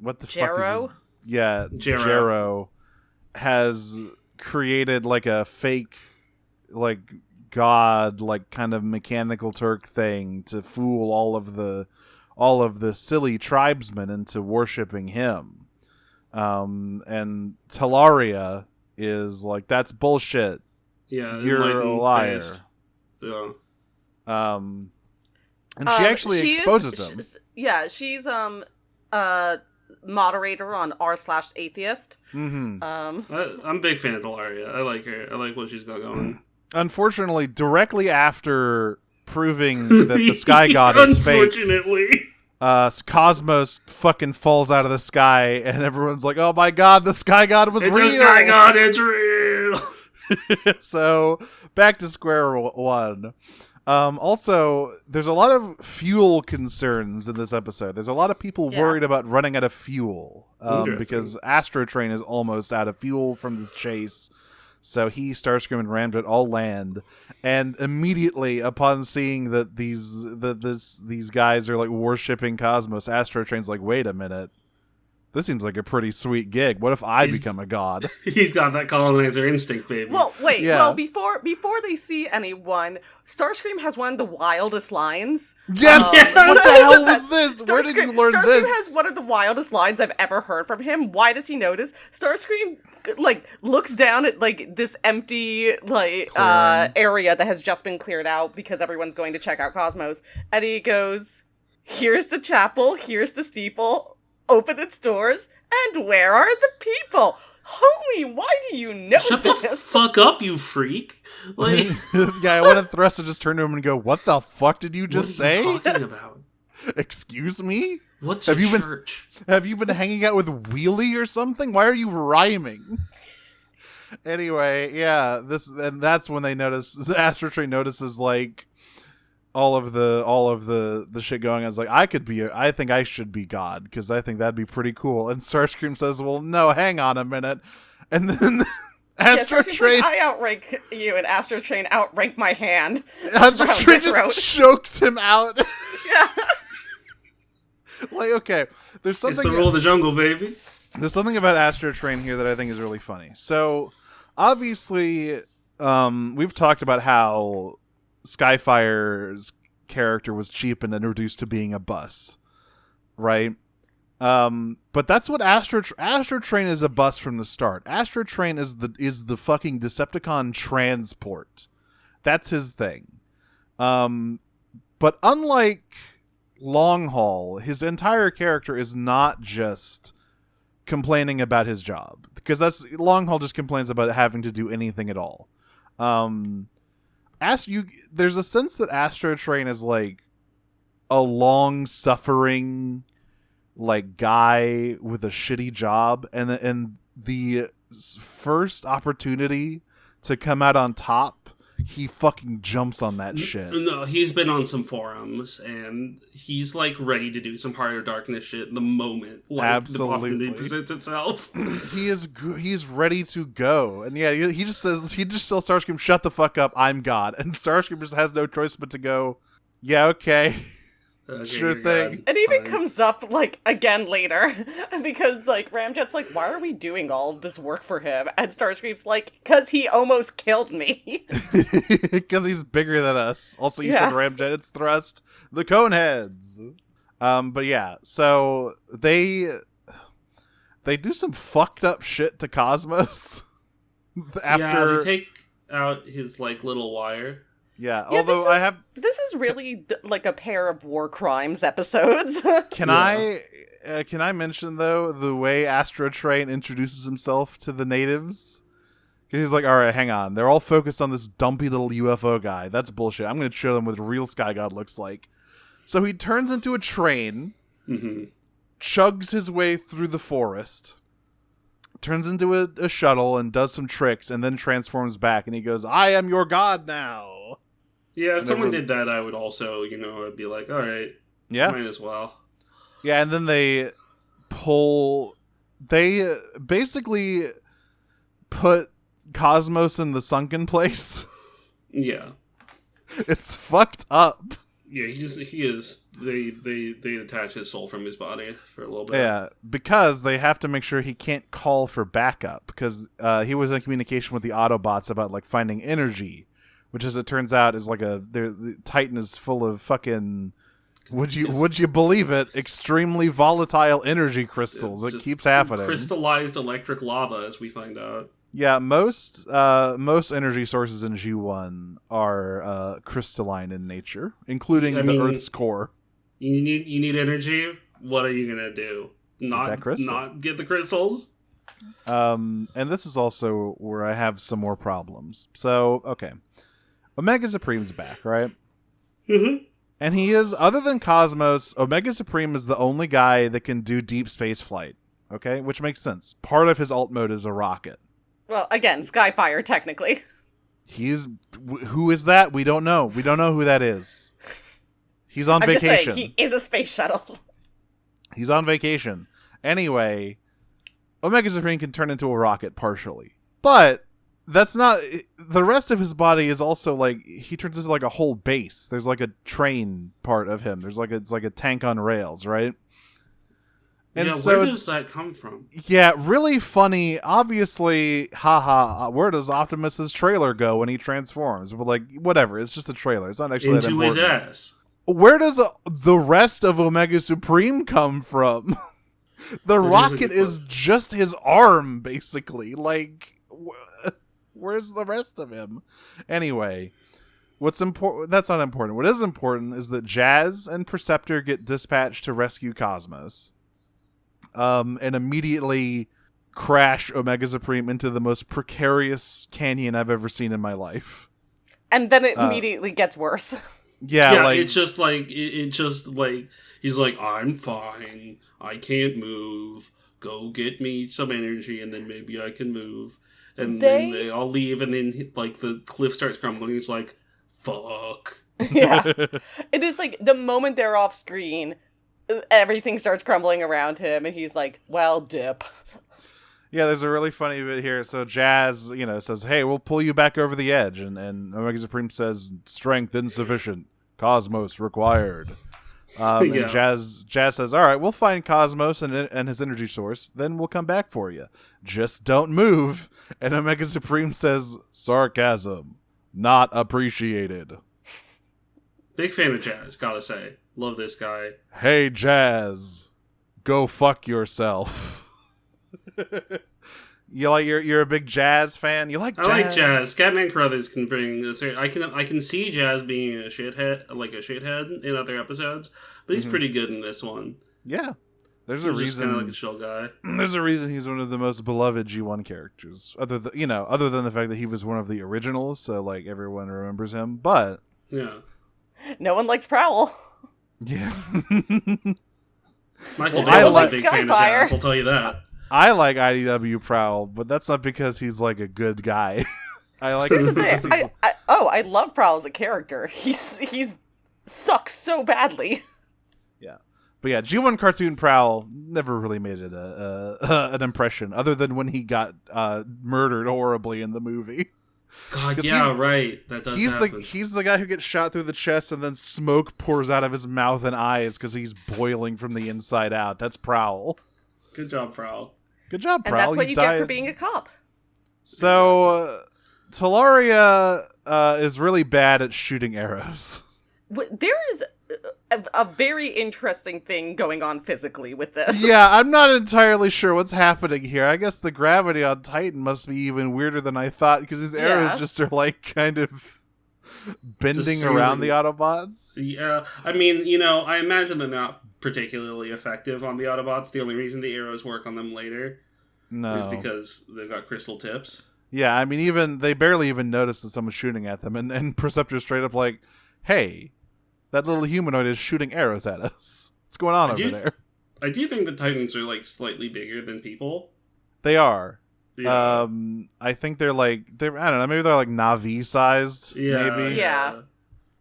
what the fuck is his? Yeah, Jero has created, like, a fake, like, god, like, kind of mechanical Turk thing to fool all of the silly tribesmen into worshipping him. And Talaria is like, that's bullshit. Yeah, you're a liar. Based. Yeah. And she actually exposes him. She's moderator on r/atheist. I'm a big fan of Delaria. I like her. I like what she's got going. Unfortunately, directly after proving that the Sky God is fake, Cosmos fucking falls out of the sky, and everyone's like, "Oh my god, the Sky God was real! The Sky God, it's real!" So, back to square one. Also, there's a lot of fuel concerns in this episode. There's a lot of people worried about running out of fuel, because Astrotrain is almost out of fuel from this chase. So Starscream, and Ramjet all land, and immediately upon seeing that these guys are like worshipping Cosmos, Astrotrain's like, wait a minute, this seems like a pretty sweet gig. What if I become a god? He's got that colonizer instinct, baby. Well, wait. Yeah. Well, before they see anyone, Starscream has one of the wildest lines. Yes! What the hell was this? Where did you learn this? Starscream has one of the wildest lines I've ever heard from him. Why does he notice? Starscream, like, looks down at, like, this empty, like, area that has just been cleared out because everyone's going to check out Cosmos. And he goes, here's the chapel, here's the steeple. Open its doors, and where are the people? Homie, why do you know Shut this? the fuck up, you freak! Like, I wanted Thrust to just turn to him and go, "What the fuck did you just say? What are you talking about? Excuse me? What's a church? Have you been hanging out with Wheelie or something? Why are you rhyming?" Anyway, that's when they notice. The Astrotrain notices, like, all of the shit going on. Is like, I think I should be God, because I think that'd be pretty cool. And Starscream says, well, no, hang on a minute. And then Astrotrain, like, I outrank you, and Astrotrain outrank my hand. Astrotrain just chokes him out. Yeah. Like, okay, there's something. It's the rule of the jungle, baby. There's something about Astrotrain here that I think is really funny. So, obviously, we've talked about how Skyfire's character was cheap and introduced to being a bus, right? But that's what Astrotrain is, a bus from the start. Astrotrain is the fucking Decepticon transport. That's his thing. But unlike Long Haul, his entire character is not just complaining about his job, because that's Long Haul just complains about having to do anything at all. There's a sense that Astrotrain is like a long-suffering, like, guy with a shitty job, and the first opportunity to come out on top, he fucking jumps on that shit. No, he's been on some forums, and he's, like, ready to do some Heart of Darkness shit the moment, like, the opportunity presents itself. He's ready to go. And yeah, he just tells Starscream, shut the fuck up, I'm God. And Starscream just has no choice but to go, yeah, okay. Sure thing. It even comes up, like, again later, because, like, Ramjet's like, why are we doing all of this work for him? And Starscream's like, because he almost killed me. Because he's bigger than us. Also, you said Ramjet, it's Thrust. The Coneheads. But yeah, so they they do some fucked up shit to Cosmos. Yeah, they take out his little wire. Yeah, Yeah, although this is really like a pair of war crimes episodes. Can I mention though the way Astro Train introduces himself to the natives? Because he's like, all right, hang on, they're all focused on this dumpy little UFO guy. That's bullshit. I'm going to show them what real Sky God looks like. So he turns into a train, chugs his way through the forest, turns into a shuttle and does some tricks, and then transforms back. And he goes, "I am your god now." Yeah, if someone did that, I would also, I'd be like, all right, might as well. Yeah, and then they basically put Cosmos in the sunken place. Yeah. It's fucked up. Yeah, they detach his soul from his body for a little bit. Yeah, because they have to make sure he can't call for backup, because he was in communication with the Autobots about finding energy, which, as it turns out, is the Titan is full of fucking, would you believe it, extremely volatile energy crystals. It keeps happening. Crystallized electric lava, as we find out. Yeah, most energy sources in G1 are crystalline in nature, including the Earth's core. You need energy. What are you gonna do? Not get the crystals? And this is also where I have some more problems. So, okay. Omega Supreme's back, right? Mm-hmm. And he is, other than Cosmos, Omega Supreme is the only guy that can do deep space flight. Okay? Which makes sense. Part of his alt mode is a rocket. Well, again, Skyfire, technically. Who is that? We don't know. We don't know who that is. He's on vacation. Just saying, he is a space shuttle. He's on vacation. Anyway, Omega Supreme can turn into a rocket partially. But that's not, the rest of his body is also he turns into a whole base. There's a train part of him. There's it's a tank on rails, right? And yeah, so where does that come from? Yeah, really funny. Obviously, haha, where does Optimus's trailer go when he transforms? But whatever, it's just a trailer. It's not actually that into important. his ass. Where does the rest of Omega Supreme come from? The rocket is just his arm, basically. Where's the rest of him? Anyway, what's important? That's not important. What is important is that Jazz and Perceptor get dispatched to rescue Cosmos. And immediately crash Omega Supreme into the most precarious canyon I've ever seen in my life. And then it immediately gets worse. Yeah, it's just he's like, I'm fine. I can't move. Go get me some energy, and then maybe I can move. And then they all leave, and then the cliff starts crumbling. He's like, fuck. Yeah, it is the moment they're off screen, everything starts crumbling around him, and he's like, well, dip. Yeah, there's a really funny bit here. So Jazz, says, hey, we'll pull you back over the edge. And Omega Supreme says, strength insufficient. Cosmos required. And Jazz says, all right, we'll find Cosmos and his energy source. Then we'll come back for you. Just don't move. And Omega Supreme says, sarcasm. Not appreciated. Big fan of Jazz, gotta say. Love this guy. Hey, Jazz. Go fuck yourself. You're a big Jazz fan. You like Jazz? I like Jazz. Scatman Carruthers can bring. I can see Jazz being a shithead in other episodes, but he's pretty good in this one. Yeah, there's a reason. Just kind of a chill guy. There's a reason he's one of the most beloved G1 characters. Other than the fact that he was one of the originals, so everyone remembers him. But yeah, no one likes Prowl. Yeah. Michael Bay was a big fan of Skyfire. Jazz. I'll tell you that. I like IDW Prowl, but that's not because he's a good guy. I like Here's him the because thing. I love Prowl as a character. He's sucks so badly. Yeah, but yeah, G1 cartoon Prowl never really made it an impression, other than when he got murdered horribly in the movie. God, yeah, right. That does happen. He's the guy who gets shot through the chest and then smoke pours out of his mouth and eyes because he's boiling from the inside out. That's Prowl. Good job, Prowl. Good job, Prowl. And that's what you get for being a cop. So, Talaria is really bad at shooting arrows. There is a very interesting thing going on physically with this. Yeah, I'm not entirely sure what's happening here. I guess the gravity on Titan must be even weirder than I thought, because his arrows just are like kind of bending around the Autobots. Yeah, I mean, I imagine they're not particularly effective on the Autobots. The only reason the arrows work on them later is because they've got crystal tips. Yeah, I mean, they barely even notice that someone's shooting at them, and Perceptor's straight up like, hey, that little humanoid is shooting arrows at us. What's going on over there? I do think the Titans are, like, slightly bigger than people. They are. Yeah. I think they're I don't know, maybe they're like Na'vi sized. Maybe. Yeah.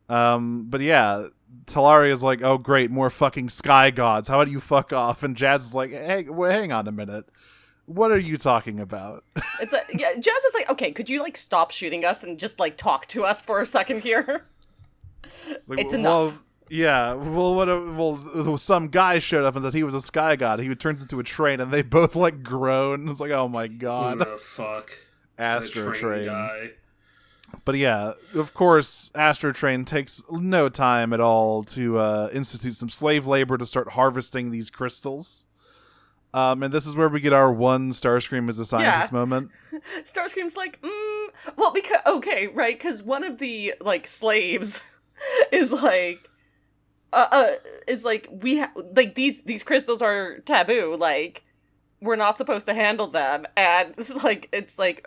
But yeah, Talaria's like, oh great, more fucking sky gods. How about you fuck off? And Jazz is like, hey, hang on a minute. What are you talking about? It's like, yeah, Jazz is like, okay, could you like stop shooting us and just like talk to us for a second here? It's enough. Yeah, well, some guy showed up and said he was a sky god. He turns into a train, and they both like groan. It's like, oh my god, what the fuck, Astro Train guy. But yeah, of course, Astro Train takes no time at all to institute some slave labor to start harvesting these crystals. And this is where we get our one Starscream as a scientist moment. Starscream's like, well, because one of the like slaves is like. These crystals are taboo. Like, we're not supposed to handle them, and like it's like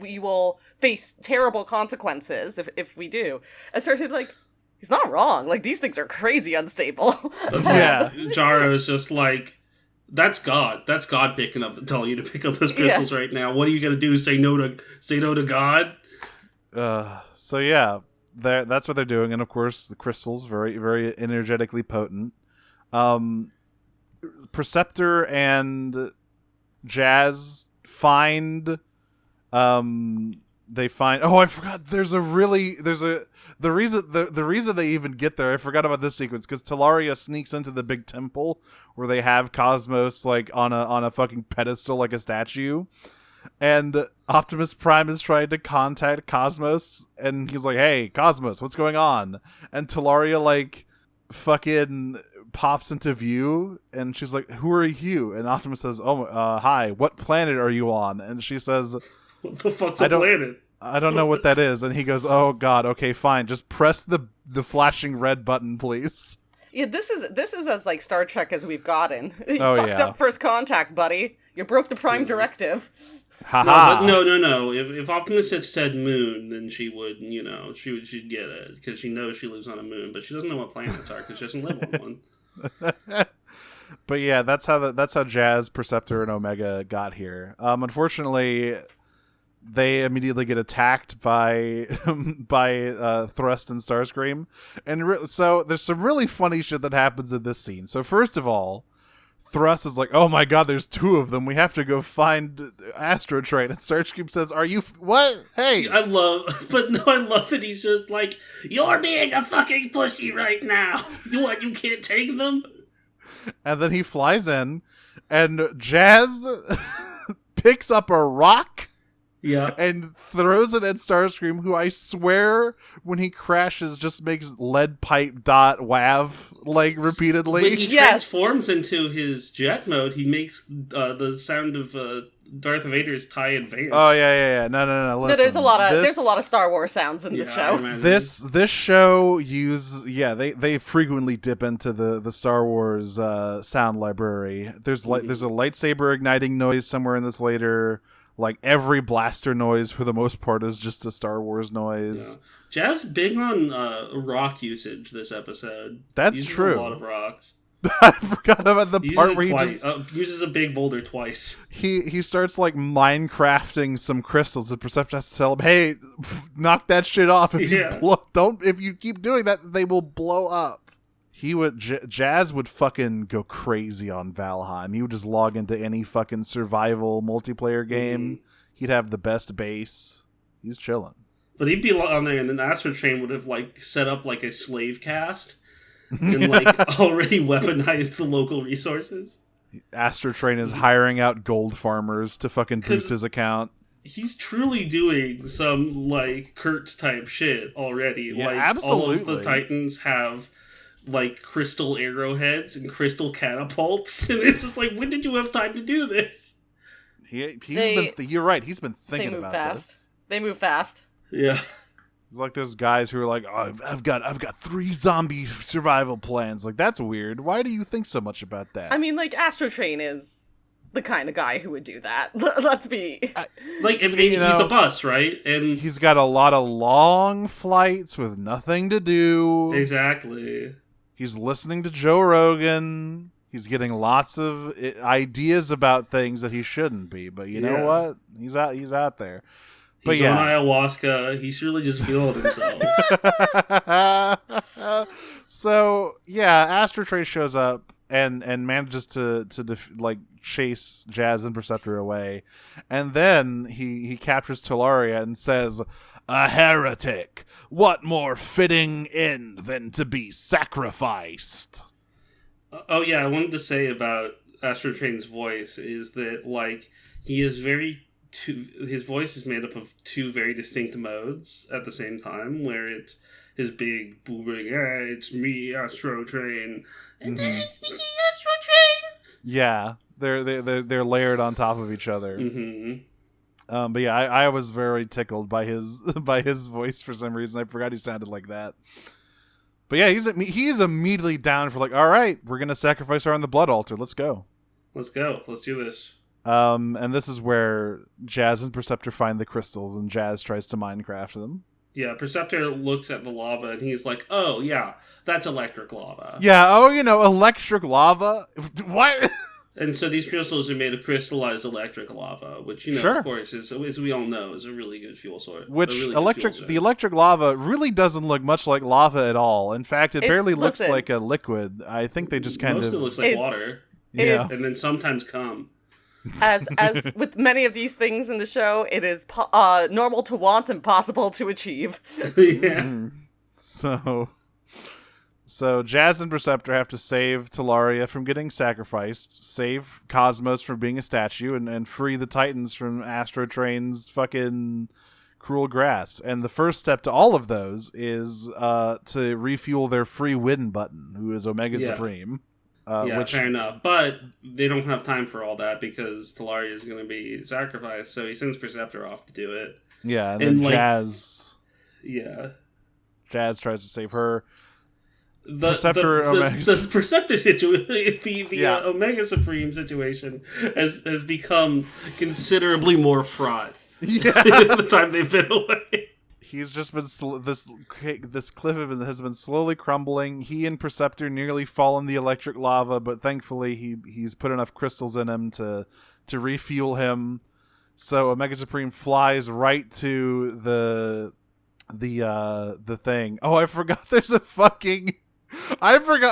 we will face terrible consequences if we do. And Cersei's like, he's not wrong. Like, these things are crazy unstable. Yeah, Jaro is just like, that's God. That's God telling you to pick up those crystals right now. What are you gonna do? Say no to God? So yeah. That's what they're doing, and of course the crystals, very, very energetically potent. Perceptor and Jazz find they find I forgot the reason they even get there, I forgot about this sequence, because Talaria sneaks into the big temple where they have Cosmos like on a fucking pedestal like a statue. And Optimus Prime is trying to contact Cosmos, and he's like, hey, Cosmos, what's going on? And Talaria, like, fucking pops into view, and she's like, who are you? And Optimus says, hi, what planet are you on? And she says, what the fuck's a planet? I don't know what that is. And he goes, oh, God, okay, fine, just press the flashing red button, please. Yeah, this is as, like, Star Trek as we've gotten. You fucked up first contact, buddy. You broke the Prime Directive. Ha-ha. No. If Optimus had said moon, then she would, she'd get it, because she knows she lives on a moon, but she doesn't know what planets are because she doesn't live on one. But yeah, that's how Jazz, Perceptor, and Omega got here. Unfortunately, they immediately get attacked by Thrust and Starscream, and so there's some really funny shit that happens in this scene. So first of all, Thrust is like, oh my god, there's two of them. We have to go find Astro Train. And Starscream says, are you... What? Hey! I love that he's just like, you're being a fucking pussy right now. You can't take them? And then he flies in, and Jazz picks up a rock and throws it at Starscream, who I swear when he crashes just makes lead pipe dot wav like repeatedly. When he transforms into his jet mode, he makes the sound of Darth Vader's TIE Advance. Oh yeah. No. Listen, no, there's a lot of Star Wars sounds in this show. This show they frequently dip into the Star Wars sound library. There's a lightsaber igniting noise somewhere in this later. Like, every blaster noise, for the most part, is just a Star Wars noise. Yeah. Jazz big on rock usage this episode. That's true. A lot of rocks. I forgot about the part where he just uses a big boulder twice. He starts like Minecrafting some crystals, and Perceptor has to tell him, "Hey, knock that shit off! If you keep doing that, they will blow up." Jazz would fucking go crazy on Valheim. He would just log into any fucking survival multiplayer game. Mm-hmm. He'd have the best base. He's chilling. But he'd be on there, and then Astro Train would have like set up like a slave caste and like already weaponized the local resources. Astro Train is hiring out gold farmers to fucking boost his account. He's truly doing some like Kurtz type shit already. Yeah, like absolutely. All of the Titans have like crystal arrowheads and crystal catapults, and it's just like, when did you have time to do this? You're right. He's been thinking about this. They move fast. Yeah. It's like those guys who are like, oh, I've got 3 zombie survival plans. Like, that's weird. Why do you think so much about that? I mean, like, Astro Train is the kind of guy who would do that. Let's be... He's a bus, right? And he's got a lot of long flights with nothing to do. Exactly. He's listening to Joe Rogan. He's getting lots of ideas about things that he shouldn't be. But you know what? He's out there. He's on ayahuasca. He's really just feeling himself. So, Astro Train shows up and manages to chase Jazz and Perceptor away. And then he captures Talaria and says, "A heretic! What more fitting end than to be sacrificed?" Oh, yeah, I wanted to say about Astro Train's voice is that, like, he is his voice is made up of 2 very distinct modes at the same time, where it's his big booming, "Hey, it's me, Astro Train," and then it's speaking Astro Train. Yeah, they're layered on top of each other. Mm-hmm. But yeah, I was very tickled by his voice for some reason. I forgot he sounded like that. But yeah, he's immediately down for like, all right, we're gonna sacrifice her on the blood altar. Let's go. Let's do this. And this is where Jazz and Perceptor find the crystals, and Jazz tries to Minecraft them. Yeah, Perceptor looks at the lava, and he's like, "Oh yeah, that's electric lava." Yeah. Electric lava. What? And so these crystals are made of crystallized electric lava, which, sure. Of course, is, as we all know, is a really good fuel source. The electric lava really doesn't look much like lava at all. In fact, it barely looks like a liquid. I think they just kind mostly of... looks like water. Yeah. And then sometimes cum. As with many of these things in the show, it is normal to want, impossible to achieve. Yeah. So Jazz and Perceptor have to save Talaria from getting sacrificed, save Cosmos from being a statue, and free the Titans from Astro Train's fucking cruel grasp. And the first step to all of those is to refuel their free win button, who is Omega Supreme. Fair enough. But they don't have time for all that because Talaria is going to be sacrificed, so he sends Perceptor off to do it. Yeah, and then Jazz... Yeah. Jazz tries to save her. The Perceptor situation, the Omega Supreme situation has become considerably more fraught. Yeah. The time they've been away. He's just been this cliff has been slowly crumbling. He and Perceptor nearly fall in the electric lava, but thankfully he's put enough crystals in him to refuel him. So Omega Supreme flies right to the thing. Oh, I forgot.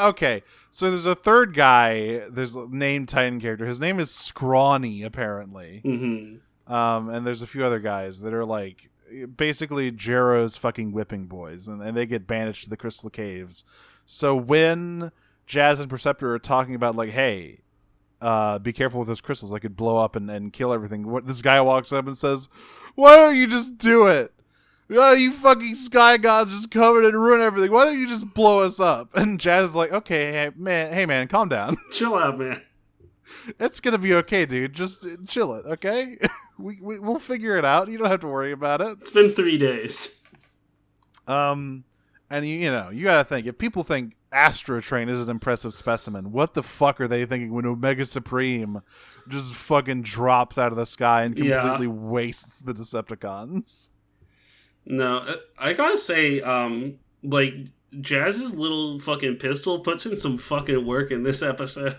Okay, so there's a third guy. There's a named Titan character. His name is Scrawny, apparently. Mm-hmm. And there's a few other guys that are like basically Jarrow's fucking whipping boys, and they get banished to the Crystal Caves. So when Jazz and Perceptor are talking about like, hey, be careful with those crystals, I could blow up and kill everything. This guy walks up and says, "Why don't you just do it? Oh, you fucking sky gods just covered and ruin everything. Why don't you just blow us up?" And Jazz is like, "Okay, hey man, calm down. Chill out, man. It's gonna be okay, dude. Just chill it, okay? We'll figure it out. You don't have to worry about it." It's been 3 days. And you gotta think, if people think Astro Train is an impressive specimen, what the fuck are they thinking when Omega Supreme just fucking drops out of the sky and completely wastes the Decepticons? No, I gotta say, Jazz's little fucking pistol puts in some fucking work in this episode.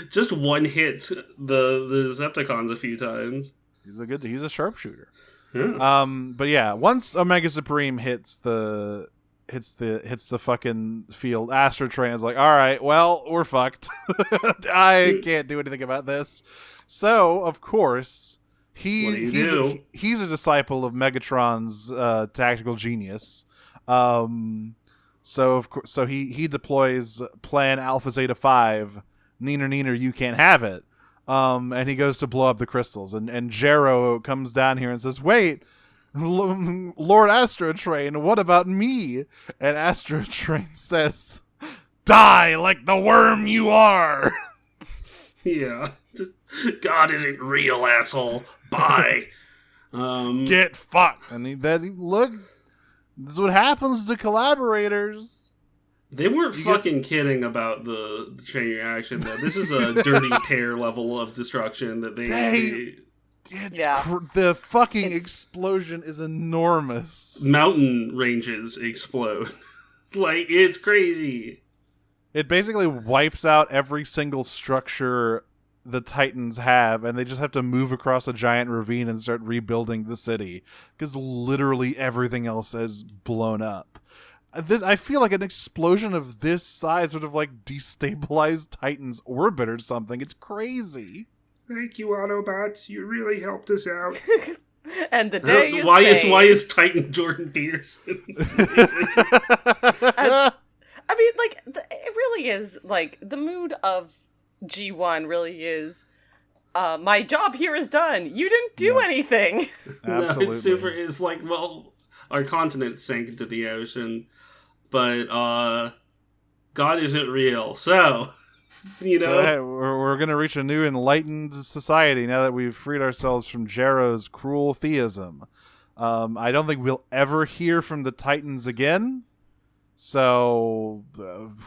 Just one hits the Decepticons a few times. He's a sharpshooter. Yeah. But yeah, once Omega Supreme hits the fucking field, Astro Train is like, all right, well, we're fucked. I can't do anything about this. So of course. He's a disciple of Megatron's tactical genius. So he deploys Plan Alpha Zeta 5, Neener, you can't have it. And he goes to blow up the crystals. And Jarrow comes down here and says, wait, Lord Astro Train, what about me? And Astro Train says, die like the worm you are. Yeah. God isn't real, asshole. Bye. Get fucked. And look, this is what happens to collaborators. They weren't fucking kidding about the chain reaction, though. This is a dirty pair level of destruction that they the fucking explosion is enormous. Mountain ranges explode. Like, it's crazy. It basically wipes out every single structure the Titans have, and they just have to move across a giant ravine and start rebuilding the city, because literally everything else has blown up. I feel like an explosion of this size would have, like, destabilized Titan's orbit or something. It's crazy. Thank you, Autobots. You really helped us out. And the day is why is Titan Jordan Peterson? I mean, like, it really is, like, the mood of G1 really is, my job here is done. You didn't do anything. Absolutely. No, it's super, it's like, well, our continent sank into the ocean, but, God isn't real, so... You know, so, hey, we're going to reach a new enlightened society now that we've freed ourselves from Jarrow's cruel theism. I don't think we'll ever hear from the Titans again. So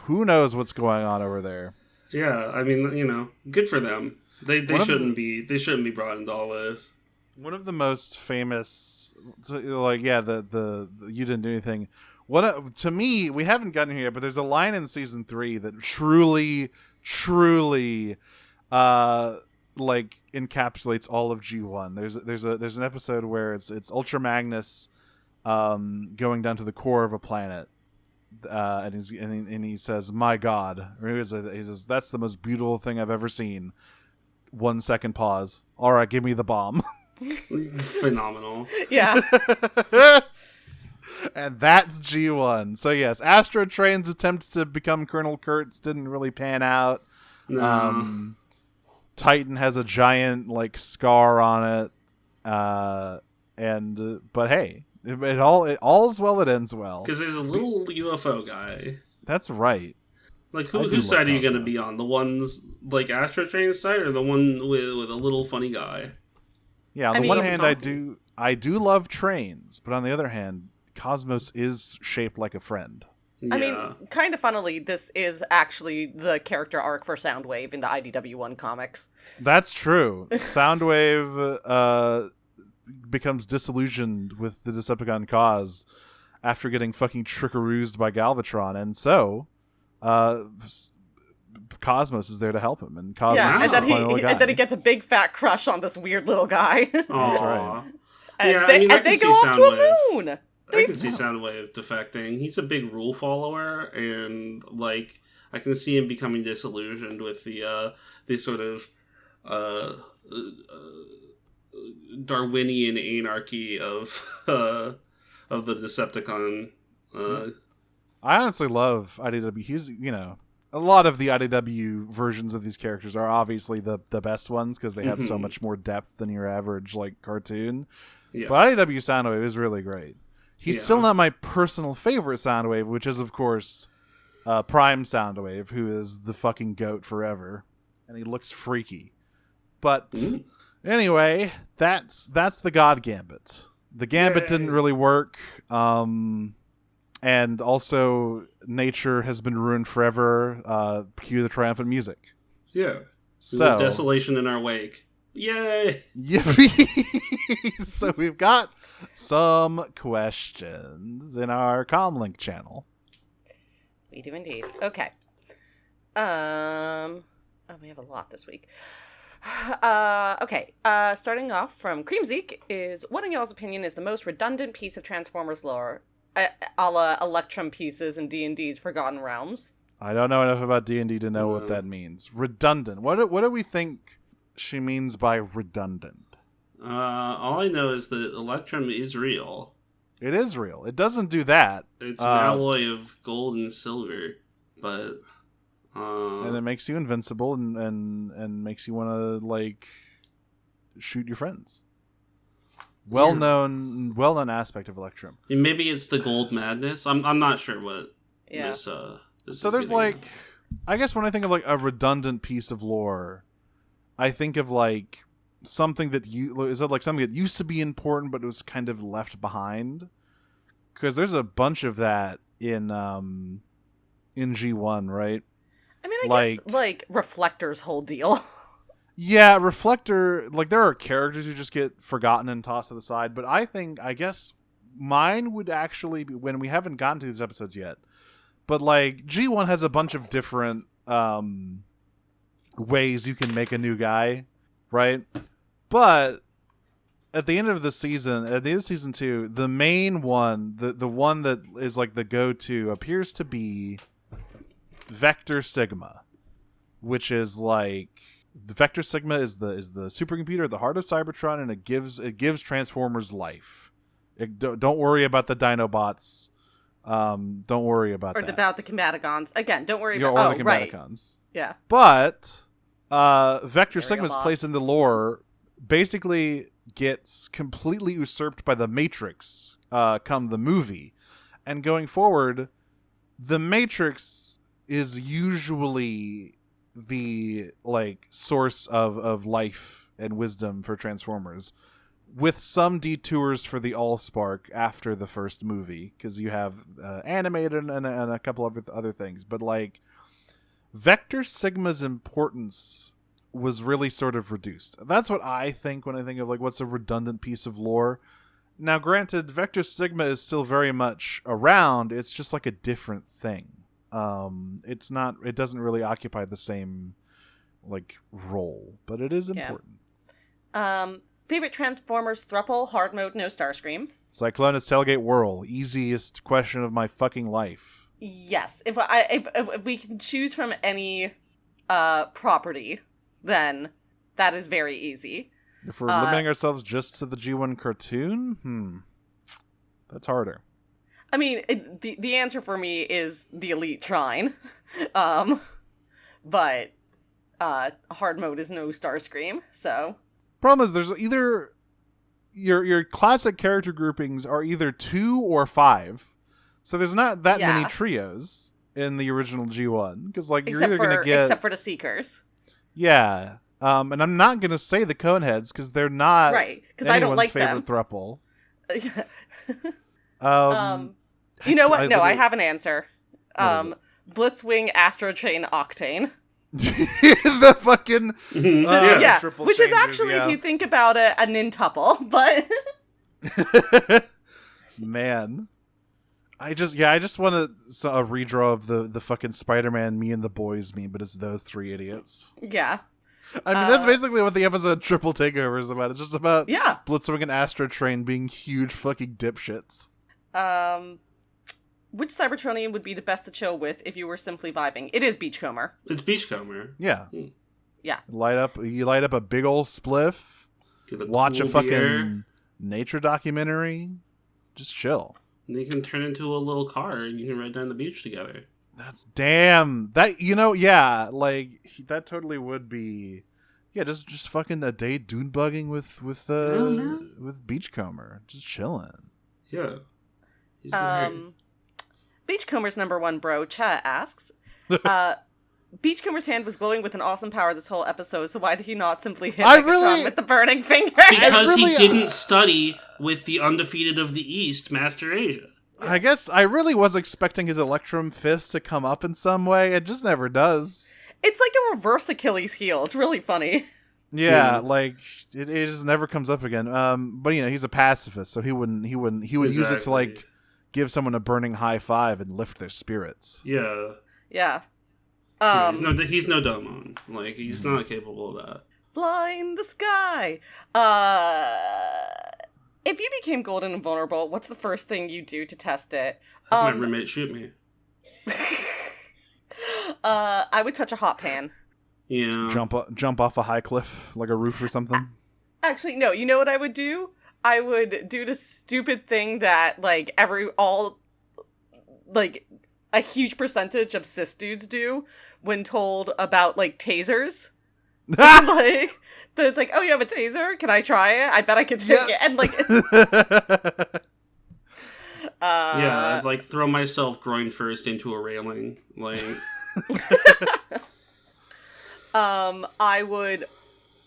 who knows what's going on over there? Yeah, I mean, you know, good for them. They shouldn't be brought into all this. One of the most famous, like, the you didn't do anything. To me, we haven't gotten here yet, but there's a line in season 3 that truly like encapsulates all of G1. There's an episode where it's Ultra Magnus going down to the core of a planet, and he says, "My God," or he says, "That's the most beautiful thing I've ever seen." 1 second pause. All right, give me the bomb. Phenomenal. Yeah. And that's G1. So yes, Astro Train's attempt to become Colonel Kurtz didn't really pan out. No. Titan has a giant, like, scar on it. But hey, it all's well that ends well. Because there's a little UFO guy. That's right. Like, whose side are you going to be on? The ones, like, Astro Train's side, or the one with a little funny guy? Yeah, on the one hand, I do love trains, but on the other hand, Cosmos is shaped like a friend. Yeah. I mean, kind of funnily, this is actually the character arc for Soundwave in the IDW1 comics. That's true. Soundwave becomes disillusioned with the Decepticon cause after getting fucking trickeroosed by Galvatron, and so Cosmos is there to help him, and Cosmos is the final guy. And then he gets a big fat crush on this weird little guy. That's right. And they go off to a moon. I can see Soundwave defecting. He's a big rule follower, and, like, I can see him becoming disillusioned with the sort of Darwinian anarchy of the Decepticon. I honestly love IDW. He's, you know, a lot of the IDW versions of these characters are obviously the best ones because they have so much more depth than your average, like, cartoon. Yeah. But IDW Soundwave is really great. He's still not my personal favorite Soundwave, which is, of course, Prime Soundwave, who is the fucking goat forever. And he looks freaky. But anyway, that's the God Gambit. The Gambit didn't really work. And also, nature has been ruined forever. Cue the triumphant music. Yeah. So, with desolation in our wake. Yay! Yippee! So we've got some questions in our Comlink channel. We do indeed. Okay. We have a lot this week. Okay. Starting off from Creamzeek is, what in y'all's opinion is the most redundant piece of Transformers lore, a la Electrum pieces in D&D's Forgotten Realms? I don't know enough about D&D to know what that means. Redundant. What do we think she means by redundant? All I know is that Electrum is real. It is real. It doesn't do that. It's an alloy of gold and silver, but and it makes you invincible and makes you want to, like, shoot your friends. well-known aspect of Electrum. And maybe it's the gold madness. I'm not sure what Yeah. this So is there's getting like, I guess when I think of like a redundant piece of lore, I think of like something that something that used to be important but it was kind of left behind. Because there's a bunch of that in G1, right? I mean, I guess like Reflector's whole deal. Yeah, Reflector, like, there are characters who just get forgotten and tossed to the side, but I guess mine would actually be, when we haven't gotten to these episodes yet, but, like, G1 has a bunch of different ways you can make a new guy, right? But at the end of the season, at the end of season 2, the main one, the one that is, like, the go-to appears to be Vector Sigma, which is, like, the Vector Sigma is the supercomputer at the heart of Cybertron, and it gives Transformers life. Don't worry about the Dinobots. Don't worry about that. Or about the Combaticons. Again, don't worry Or about... the right. Combaticons. Yeah. But Vector Aerial Sigma's bots. place in the lore basically gets completely usurped by the Matrix come the movie. And going forward, the Matrix is usually the like source of life and wisdom for Transformers, with some detours for the Allspark after the first movie, because you have animated and a couple of other things. But like Vector Sigma's importance was really sort of reduced. That's what I think when I think of like what's a redundant piece of lore. Now, granted, Vector Sigma is still very much around. It's just like a different thing. It doesn't really occupy the same like role, but it is important. Favorite Transformers thruple, hard mode, no Starscream. Cyclonus Tailgate Whirl, easiest question of my fucking life. Yes, if we can choose from any property, then that is very easy. If we're limiting ourselves just to the G1 cartoon, that's harder. I mean, the answer for me is the Elite Trine, but hard mode is no Starscream. So problem is there's either your classic character groupings are either 2 or 5, so there's not that many trios in the original G1 because like you're either gonna get except for the Seekers. Yeah, and I'm not gonna say the Coneheads because they're not right because I don't like favorite them. thruple. You know what? No, I have an answer. Blitzwing, Astrotrain, Octane. The fucking yeah, triple which changes, is actually, if you think about it, a nintuple. But man, I just want a redraw of the fucking Spider-Man me and the boys meme, but it's those 3 idiots. Yeah. I mean, that's basically what the episode Triple Takeover is about. It's just about Blitzwing and Astrotrain being huge fucking dipshits. Which Cybertronian would be the best to chill with if you were simply vibing? It is Beachcomber. It's Beachcomber. Yeah. Yeah. You light up a big old spliff, watch a fucking beer. Nature documentary, just chill. And they can turn into a little car and you can ride down the beach together. That's damn. That, yeah, like, that totally would be, just fucking a day dune bugging with Beachcomber. Just chilling. Yeah. He's Beachcomber's number 1 bro, Cha, asks, Beachcomber's hand was glowing with an awesome power this whole episode, so why did he not simply hit Megatron with the burning finger? Because he didn't study with the undefeated of the East, Master Asia. I guess I really was expecting his Electrum fist to come up in some way. It just never does. It's like a reverse Achilles heel. It's really funny. Yeah, like it just never comes up again. But he's a pacifist, so he would use it to like give someone a burning high five and lift their spirits. Yeah. Yeah. He's no Domon. Like, he's not capable of that. Fly in the sky. If you became golden and vulnerable, what's the first thing you do to test it? Have my roommate shoot me. I would touch a hot pan. Yeah. Jump off a high cliff, like a roof or something. Actually, no. You know what I would do? I would do the stupid thing that, like, a huge percentage of cis dudes do when told about, like, tasers. Like, it's like, oh, you have a taser? Can I try it? I bet I can take it. And like, yeah, I'd like throw myself groin first into a railing. Like, I would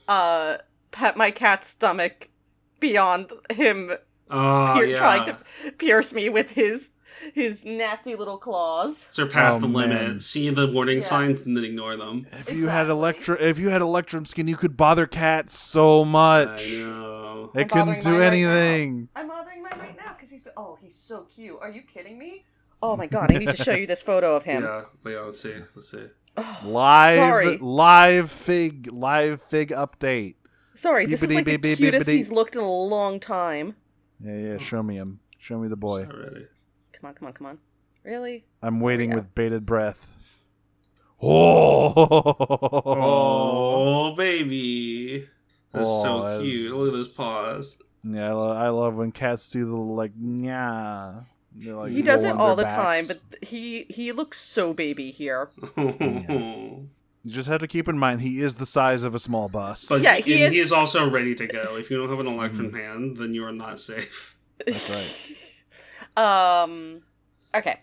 pet my cat's stomach beyond him trying to pierce me with his nasty little claws. Surpass the limit. See the warning signs and then ignore them. If you had Electrum skin, you could bother cats so much. I know. They couldn't do anything. I'm bothering mine right now because he's so cute. Are you kidding me? Oh my god, I need to show you this photo of him. Yeah, let's see. Live fig update. Sorry, this is like the cutest he's looked in a long time. Yeah, show me him. Show me the boy. Already. Come on. Really? I'm waiting with bated breath. Oh, baby. That's so cute. Look at those paws. Yeah, I love when cats do the little, like, nyah. Like, he does it all the time, but he looks so baby here. You just have to keep in mind, he is the size of a small bus. But yeah, he is also ready to go. If you don't have an Electrum hand, then you are not safe. That's right. Okay.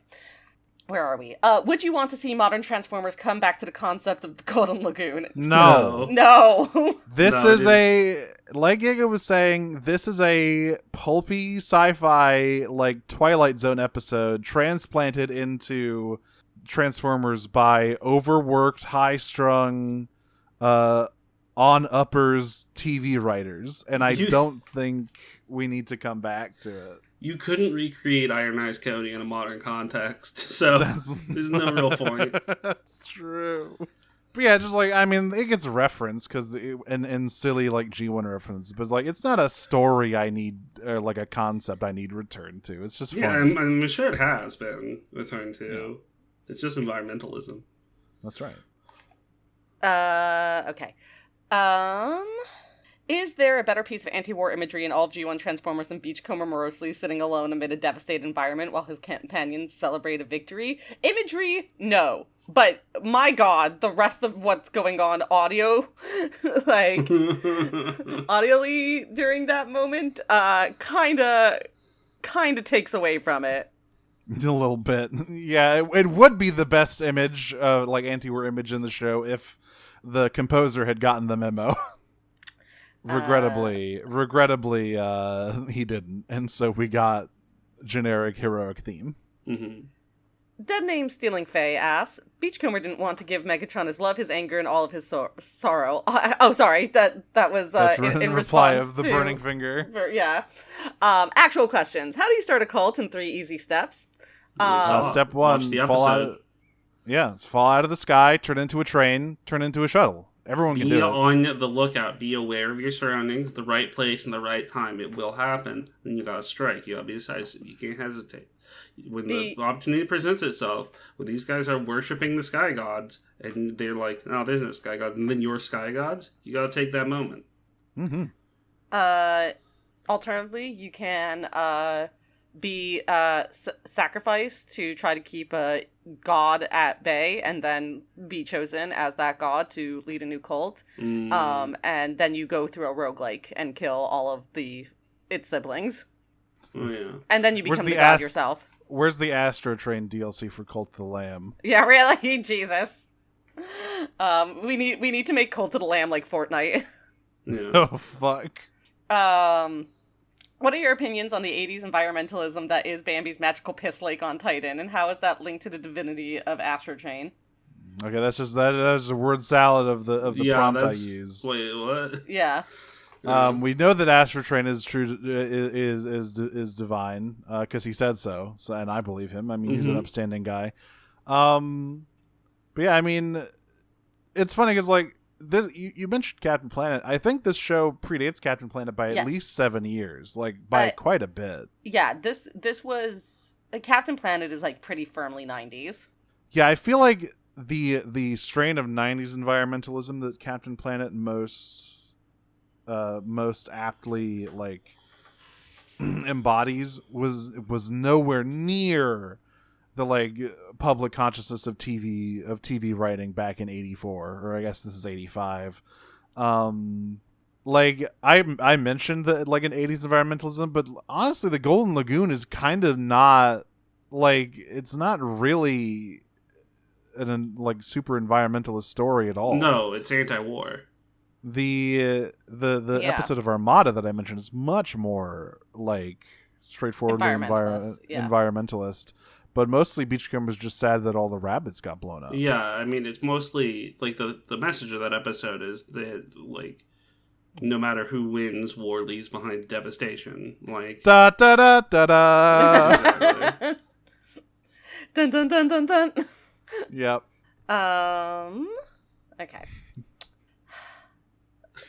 Where are we? Would you want to see modern Transformers come back to the concept of the Golden Lagoon? No. Like Giga was saying, this is a pulpy sci-fi, like, Twilight Zone episode transplanted into Transformers by overworked, high-strung, on-uppers TV writers. And I don't think we need to come back to it. You couldn't recreate Iron Eyes Cody in a modern context, so there's no real point. That's true. But yeah, just like, I mean, it gets referenced because and silly like G1 reference, but like it's not a story I need or like a concept I need returned to. It's just fun. Yeah, I'm sure it has been returned to. Yeah. It's just environmentalism. That's right. Okay. Is there a better piece of anti-war imagery in all of G1 Transformers than Beachcomber morosely sitting alone amid a devastated environment while his companions celebrate a victory? Imagery, no. But, my god, the rest of what's going on audio, like, audioly during that moment, kinda takes away from it. A little bit. Yeah, it would be the best image, like, anti-war image in the show if the composer had gotten the memo. Regrettably, he didn't, and so we got generic heroic theme. Mm-hmm. Dead Name Stealing Faye asks, Beachcomber didn't want to give Megatron his love, his anger, and all of his sorrow. Oh, sorry, that was in reply response of the to, burning finger. Yeah. Actual questions. How do you start a cult in 3 easy steps? Step 1, fall out of the sky, turn into a train, turn into a shuttle. Everyone can do it. Be on the lookout. Be aware of your surroundings, the right place and the right time. It will happen. Then you gotta strike. You gotta be decisive. You can't hesitate. When the opportunity presents itself, when these guys are worshiping the sky gods, and they're like, "No, there's no sky gods," and then you're sky gods, you gotta take that moment. Mm-hmm. Alternatively, you can be sacrificed to try to keep a god at bay and then be chosen as that god to lead a new cult. And then you go through a roguelike and kill all of its siblings. Oh, yeah. And then you become the god yourself. Where's the Astro Train DLC for Cult of the Lamb? Yeah, really? Jesus. We need to make Cult of the Lamb like Fortnite. Yeah. Oh, fuck. What are your opinions on the 80s environmentalism that is Bambi's magical piss lake on Titan, and how is that linked to the divinity of Astro Train? Okay, that's a word salad of the prompt I used. Wait, what? Yeah. We know that Astro Train is true, is divine, because he said so, and I believe him. I mean, he's an upstanding guy. But yeah, I mean, it's funny because like this, you mentioned Captain Planet. I think this show predates Captain Planet by at least 7 years, like by quite a bit. Yeah, this was Captain Planet is like pretty firmly 90s. Yeah, I feel like the strain of 90s environmentalism that Captain Planet most aptly like embodies was nowhere near the like public consciousness of TV writing back in 84, or I guess this is 85. Like I mentioned that like an 80s environmentalism, but honestly the Golden Lagoon is kind of not like it's not really an like super environmentalist story at all. No, it's anti-war. The Yeah. episode of Armada that I mentioned is much more like straightforward environmentalist. But mostly Beachcomber's just sad that all the rabbits got blown up. Yeah, I mean, it's mostly, like, the message of that episode is that, like, no matter who wins, war leaves behind devastation. Like, Da da da da da. exactly. Dun dun dun dun dun. Yep. Okay.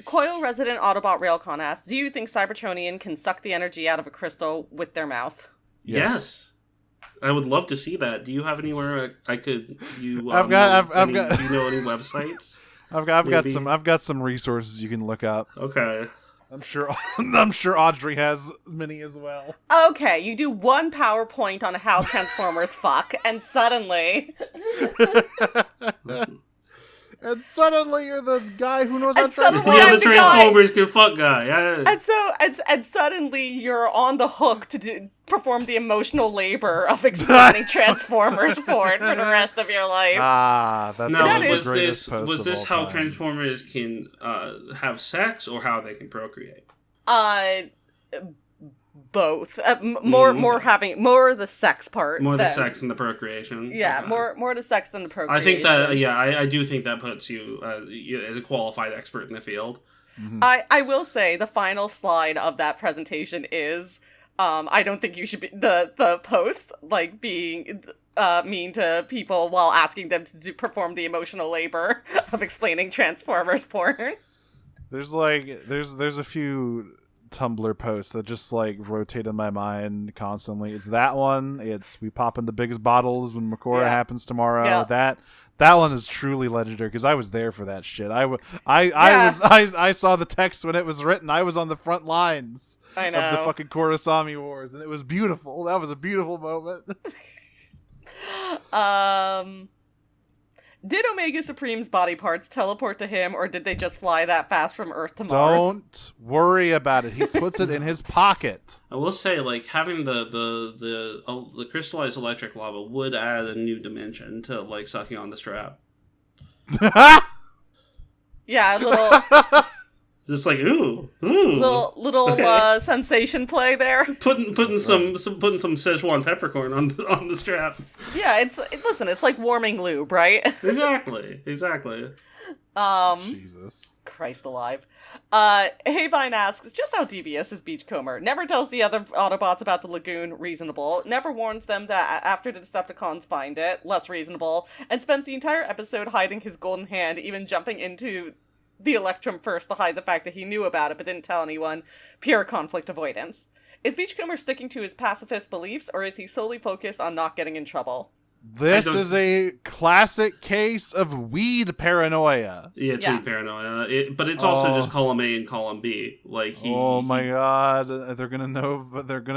Coil resident Autobot Railcon asks, do you think Cybertronian can suck the energy out of a crystal with their mouth? Yes. I would love to see that. Do you have anywhere I could? Do you? Do you know any websites? I've got some resources you can look up. Okay. I'm sure Audrey has many as well. Okay, you do one PowerPoint on how Transformers fuck, and suddenly... And suddenly you're the guy who knows how to suddenly Yeah, I'm the the Transformers can fuck guy. Yeah. And suddenly you're on the hook to perform the emotional labor of explaining Transformers for the rest of your life. Ah, that's Now, That the is- greatest post was of this all how time. Transformers can have sex or how they can procreate? Both. More having more the sex part. More the than- sex and the procreation. Yeah, Okay. more the sex than the procreation. I think that I do think that puts you as a qualified expert in the field. I will say the final slide of that presentation is I don't think you should be the post like being mean to people while asking them to perform the emotional labor of explaining Transformers porn. There's a few Tumblr posts that just like rotate in my mind constantly. It's that one. It's we pop in the biggest bottles when Makora happens tomorrow. Yeah. That one is truly legendary because I was there for that shit. I saw the text when it was written. I was on the front lines I know. of the fucking Korosami Wars, and it was beautiful. That was a beautiful moment. Did Omega Supreme's body parts teleport to him, or did they just fly that fast from Earth to Mars? Don't worry about it. He puts it in his pocket. I will say, like, having the crystallized electric lava would add a new dimension to like sucking on the strap. Yeah, a little Just like little sensation play there. putting some Szechuan peppercorn on the strap. Yeah, it's like warming lube, right? Exactly. Jesus. Christ alive. Hayvine asks, just how devious is Beachcomber? Never tells the other Autobots about the lagoon, reasonable. Never warns them that after the Decepticons find it, less reasonable. And spends the entire episode hiding his golden hand, even jumping into the Electrum first to hide the fact that he knew about it but didn't tell anyone. Pure conflict avoidance. Is Beachcomber sticking to his pacifist beliefs, or is he solely focused on not getting in trouble? This is a classic case of weed paranoia. Yeah, it's Yeah. weed paranoia. But it's also just column A and column B. Like my god, they're gonna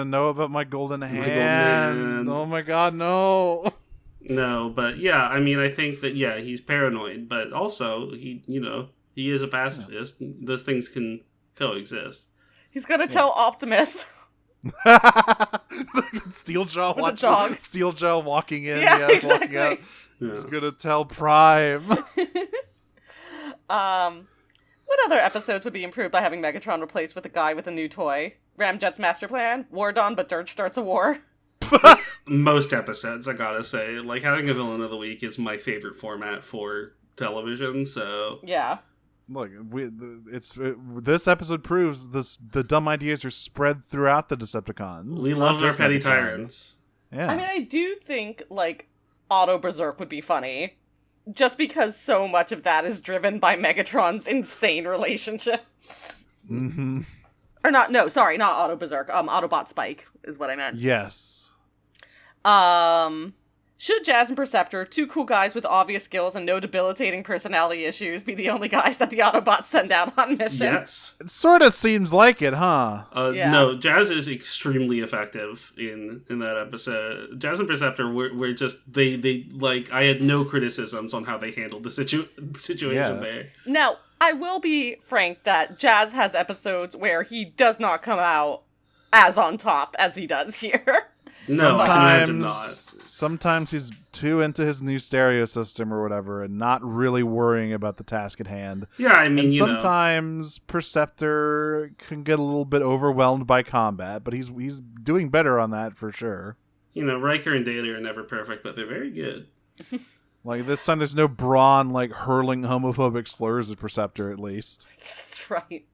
know about my golden hand. hand. Oh my god, no. No, but yeah, I mean, I think that he's paranoid, but also he is a pacifist. Those things can coexist. He's gonna tell Optimus. Steeljaw With a dog. Steeljaw walking in, Yeah, walking exactly. out. Yeah. He's gonna tell Prime. What other episodes would be improved by having Megatron replaced with a guy with a new toy? Ramjet's master plan? War done, but Dirge starts a war? Most episodes, I gotta say, like having a villain of the week is my favorite format for television. So Yeah. Look, this episode proves the dumb ideas are spread throughout the Decepticons. we It's not love our just petty Megatron. tyrants. Yeah. I mean, I do think, like, Auto Berserk would be funny. Just because so much of that is driven by Megatron's insane relationship. Mm-hmm. Or not Auto Berserk. Autobot Spike is what I meant. Yes. Should Jazz and Perceptor, two cool guys with obvious skills and no debilitating personality issues, be the only guys that the Autobots send out on missions? Yes. It sort of seems like it, huh? Yeah. No, Jazz is extremely effective in that episode. Jazz and Perceptor were just they like I had no criticisms on how they handled the situation Yeah. there. Now, I will be frank that Jazz has episodes where he does not come out as on top as he does here. No, I can imagine not. Sometimes he's too into his new stereo system or whatever and not really worrying about the task at hand. Yeah, I mean, and you know. sometimes Perceptor can get a little bit overwhelmed by combat, but he's doing better on that for sure. You know, Riker and Data are never perfect, but they're very good. Like this time there's no Brawn like hurling homophobic slurs at Perceptor at least. That's right.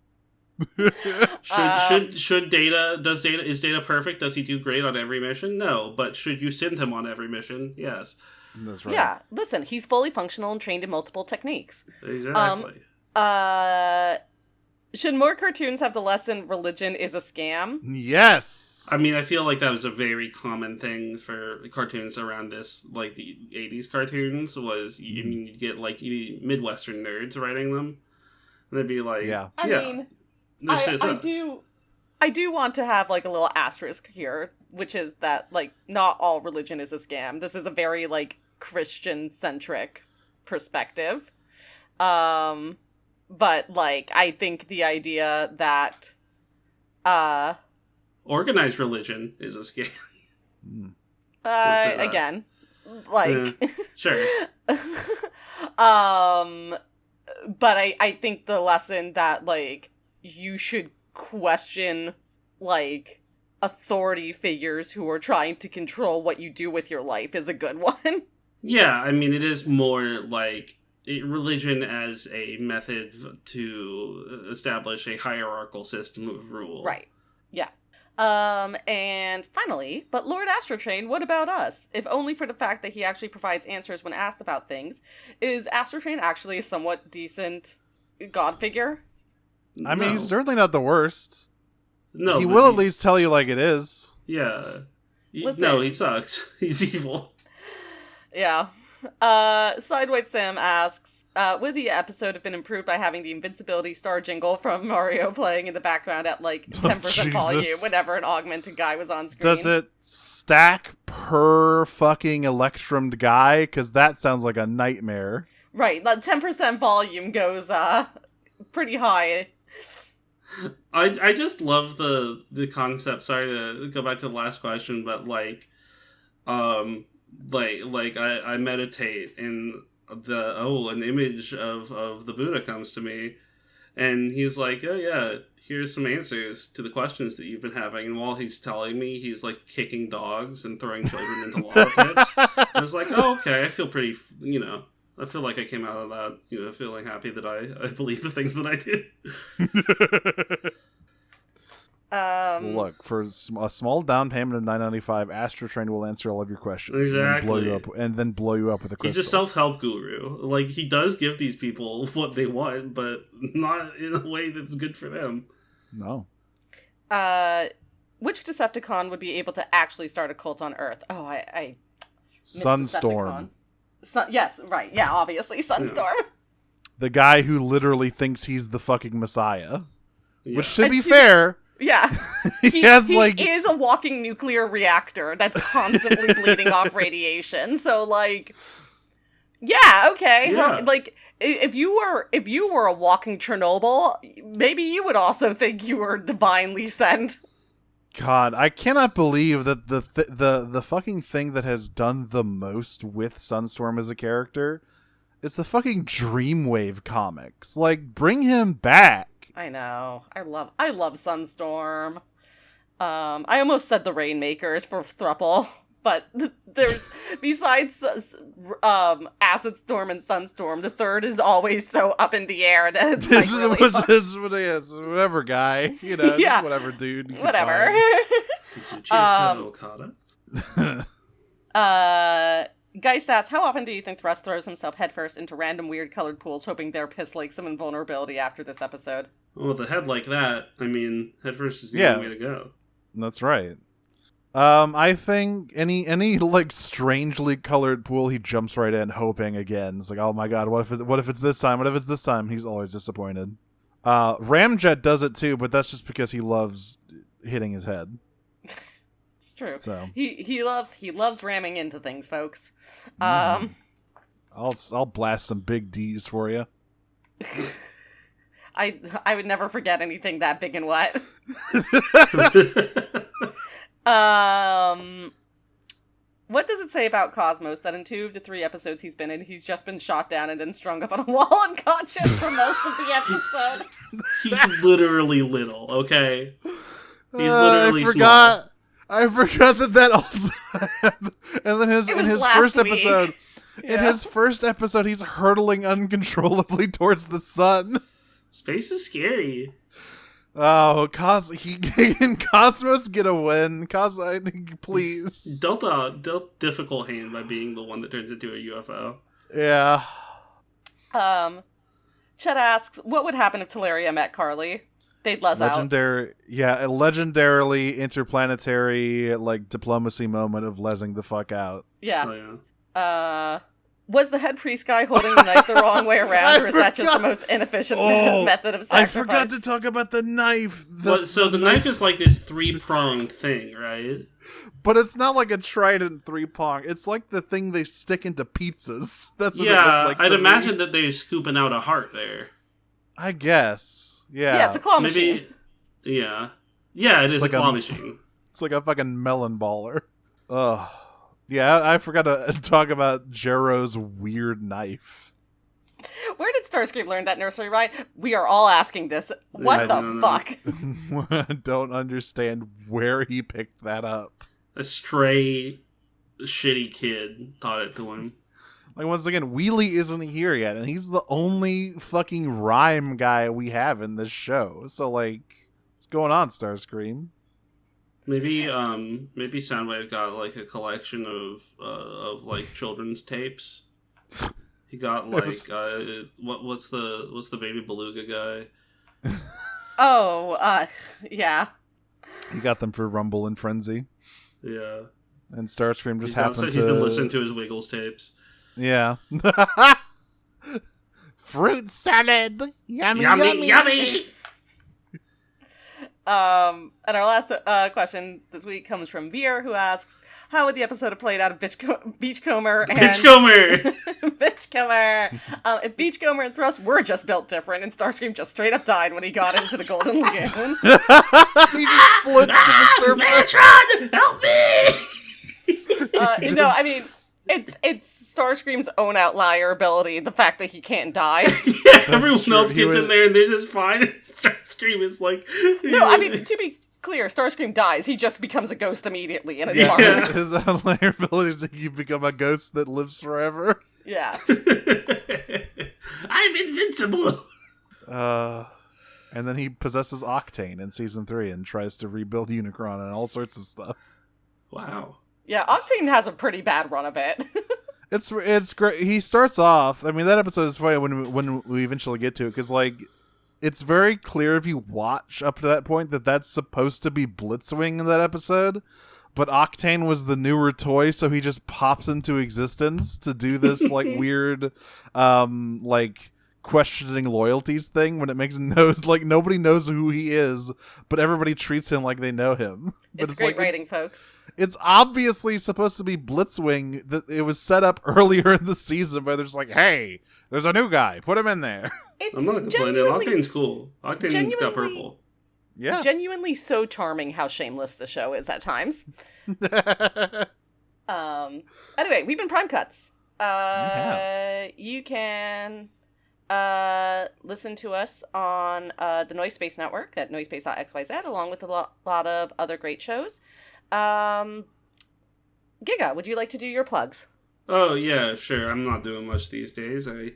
Should Data is Data perfect? Does he do great on every mission? No, but should you send him on every mission? Yes. That's right. Yeah, listen, he's fully functional and trained in multiple techniques. Exactly. Should more cartoons have the lesson religion is a scam? Yes. I mean, I feel like that was a very common thing for cartoons around this, like the 80s cartoons, was you'd get like Midwestern nerds writing them. And they'd be like, I mean, I do want to have like a little asterisk here, which is that like not all religion is a scam. This is a very like Christian centric perspective. But like I think the idea that organized religion is a scam. Again, like sure. But I think the lesson that like you should question like authority figures who are trying to control what you do with your life is a good one. Yeah, I mean, it is more like religion as a method to establish a hierarchical system of rule. Right. Yeah. And finally, but Lord Astrotrain, what about us? If only for the fact that he actually provides answers when asked about things, is Astrotrain actually a somewhat decent god figure? I mean, he's certainly not the worst. No, he will at least tell you like it is. Yeah. Listen. No, he sucks. He's evil. Yeah. Sideway Sam asks, would the episode have been improved by having the invincibility star jingle from Mario playing in the background at like 10% volume whenever an augmented guy was on screen? Does it stack per fucking Electrumed guy? Because that sounds like a nightmare. Right, but 10% volume goes pretty high. I just love the concept. Sorry to go back to the last question, but I meditate and an image of the Buddha comes to me, and he's like, oh yeah, here's some answers to the questions that you've been having. And while he's telling me, he's like kicking dogs and throwing children into lava pits. I was like, oh okay, I feel pretty, I feel like I came out of that, feeling happy that I believe the things that I did. Look, for a small down payment of $9.95, Astrotrain will answer all of your questions. Exactly. And then blow you up with a crystal. He's a self-help guru. Like, he does give these people what they want, but not in a way that's good for them. No. Which Decepticon would be able to actually start a cult on Earth? Oh, I Sunstorm. Yes, right. Yeah, obviously, Sunstorm. Yeah. The guy who literally thinks he's the fucking Messiah. Yeah. Which, to be fair... Yeah. He is a walking nuclear reactor that's constantly bleeding off radiation. So, like... Yeah, okay. Yeah. Like, if you were a walking Chernobyl, maybe you would also think you were divinely sent. God, I cannot believe that the fucking thing that has done the most with Sunstorm as a character is the fucking Dreamwave comics. Like, bring him back. I know. I love Sunstorm. I almost said the Rainmakers for Thruple, but there's besides Acid Storm and Sunstorm, the third is always so up in the air that it's like really fun. Whatever, guy. Just whatever, dude. Whatever. Geist asks, how often do you think Thrust throws himself headfirst into random weird colored pools, hoping they're piss like some invulnerability after this episode? Well, with a head like that, I mean, headfirst is the only way to go. That's right. I think any like strangely colored pool, he jumps right in, hoping again. It's like, oh my god, what if it's this time? What if it's this time? He's always disappointed. Ramjet does it too, but that's just because he loves hitting his head. It's true. So he loves ramming into things, folks. I'll blast some big D's for you. I would never forget anything that big and wet. What does it say about Cosmos that in 2 of the 3 episodes he's been in, he's just been shot down and then strung up on a wall unconscious for most of the episode? He's literally little, okay? He's literally small. I forgot that also happened. And then in his first episode, he's hurtling uncontrollably towards the sun. Space is scary. Oh, can Cosmos get a win? Please. Dealt difficult hand by being the one that turns into a UFO. Yeah. Chet asks, what would happen if Teleria met Carly? They'd les out. Yeah, a legendarily interplanetary, diplomacy moment of lesing the fuck out. Yeah. Oh, yeah. Was the head priest guy holding the knife the wrong way around, or is that just the most inefficient method of sacrifice? I forgot to talk about the knife. The knife is like this 3-pronged thing, right? But it's not like a trident 3-prong. It's like the thing they stick into pizzas. That's what it yeah, looked like. I'd imagine that they're scooping out a heart there. I guess. Yeah. Yeah, it's a claw machine. Yeah. Yeah, it is like a claw machine. It's like a fucking melon baller. Ugh. Yeah, I forgot to talk about Jero's weird knife. Where did Starscream learn that nursery rhyme? We are all asking this. What the fuck? I don't understand where he picked that up. A stray, shitty kid taught it to him. Once again, Wheelie isn't here yet, and he's the only fucking rhyme guy we have in this show. So, what's going on, Starscream? Maybe Soundwave got a collection of children's tapes. He got what's the Baby Beluga guy? Oh, yeah. He got them for Rumble and Frenzy. Yeah. And Starscream just happened to... He's been listening to his Wiggles tapes. Yeah. Fruit salad! Yummy, yummy, yummy! Yummy! And our last question this week comes from Veer, who asks, how would the episode have played out of Beachcomber and... Beachcomber! Beachcomber! If Beachcomber and Thrust were just built different, and Starscream just straight up died when he got into the Golden Lagoon. He just floats to the surface. Metron! Help me! No, I mean, it's Starscream's own outlier ability, the fact that he can't die. Yeah, everyone else gets in there and they're just fine. Starscream is like... No, I mean, to be clear, Starscream dies. He just becomes a ghost immediately, and it's fine. His outlier ability is that you become a ghost that lives forever. Yeah. I'm invincible! And then he possesses Octane in Season 3 and tries to rebuild Unicron and all sorts of stuff. Wow. Yeah, Octane has a pretty bad run of it. It's great. He starts off... I mean, that episode is funny when we eventually get to it, because, it's very clear if you watch up to that point that that's supposed to be Blitzwing in that episode, but Octane was the newer toy, so he just pops into existence to do this weird questioning loyalties thing when it makes nobody knows who he is, but everybody treats him like they know him. But it's great writing, folks. It's obviously supposed to be Blitzwing. That it was set up earlier in the season where there's hey, there's a new guy, put him in there. I'm not complaining. Octane's cool. Octane's got purple. Yeah. Genuinely so charming how shameless the show is at times. Anyway, we've been Prime Cuts. You can listen to us on the Noise Space Network at noisepace.xyz, along with a lot of other great shows. Giga, would you like to do your plugs? Oh, yeah, sure. I'm not doing much these days. I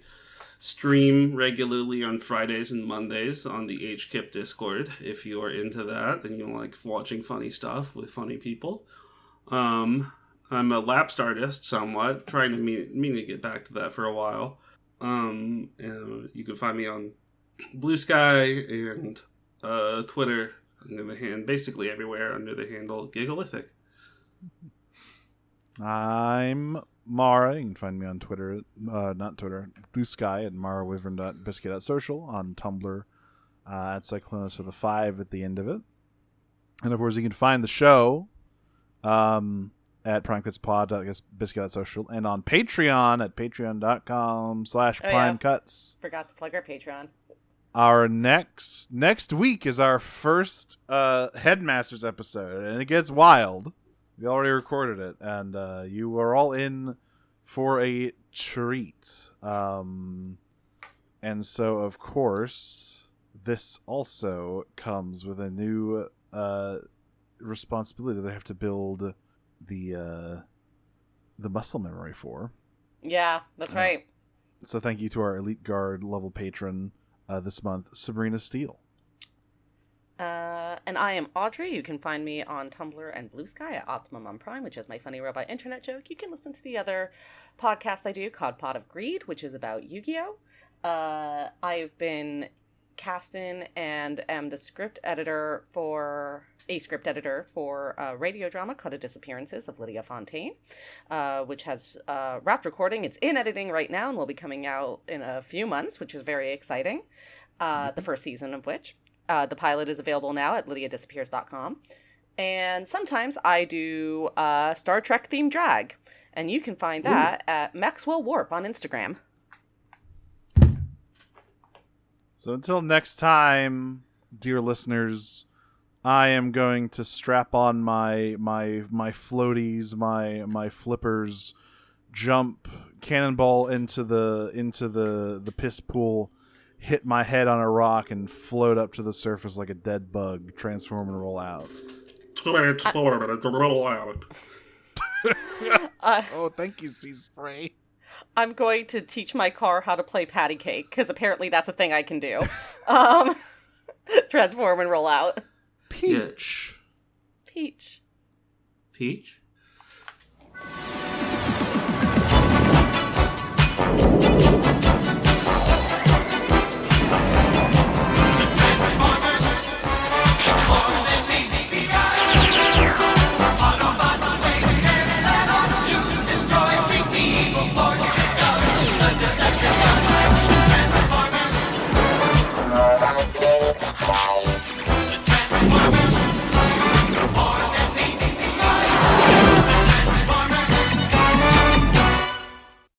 stream regularly on Fridays and Mondays on the HKIP Discord. If you are into that and you like watching funny stuff with funny people. I'm a lapsed artist somewhat, trying to mean to get back to that for a while. And you can find me on Blue Sky and Twitter basically everywhere under the handle Gigalithic. I'm Mara. You can find me on Twitter, not Twitter, Blue Sky at marawyvern.biscuit.social, on Tumblr at Cyclonus with a 5 at the end of it. And of course, you can find the show at primecutspod.biscuit.social and on Patreon at patreon.com/primecuts. Forgot to plug our Patreon. Our next week is our first Headmasters episode, and it gets wild. We already recorded it, and you are all in for a treat. And so, of course, this also comes with a new responsibility that they have to build the muscle memory for. Yeah, that's right. So thank you to our Elite Guard level patron this month, Sabrina Steele. And I am Audrey. You can find me on Tumblr and Blue Sky at Optimum on Prime, which is my funny robot internet joke. You can listen to the other podcast I do called Pot of Greed, which is about Yu-Gi-Oh! I've been cast in and am the script editor for a radio drama called Disappearances of Lydia Fontaine, which has wrapped recording. It's in editing right now and will be coming out in a few months, which is very exciting. The first season of which. The pilot is available now at lydiadisappears.com. And sometimes I do Star Trek themed drag. And you can find that at Maxwell Warp on Instagram. So until next time, dear listeners, I am going to strap on my floaties, my flippers, jump, cannonball into the piss pool, hit my head on a rock, and float up to the surface like a dead bug, transform and roll out. Oh, thank you, Sea Spray. I'm going to teach my car how to play patty cake, because apparently that's a thing I can do. Transform and roll out. Peach. Peach. Peach? Sky.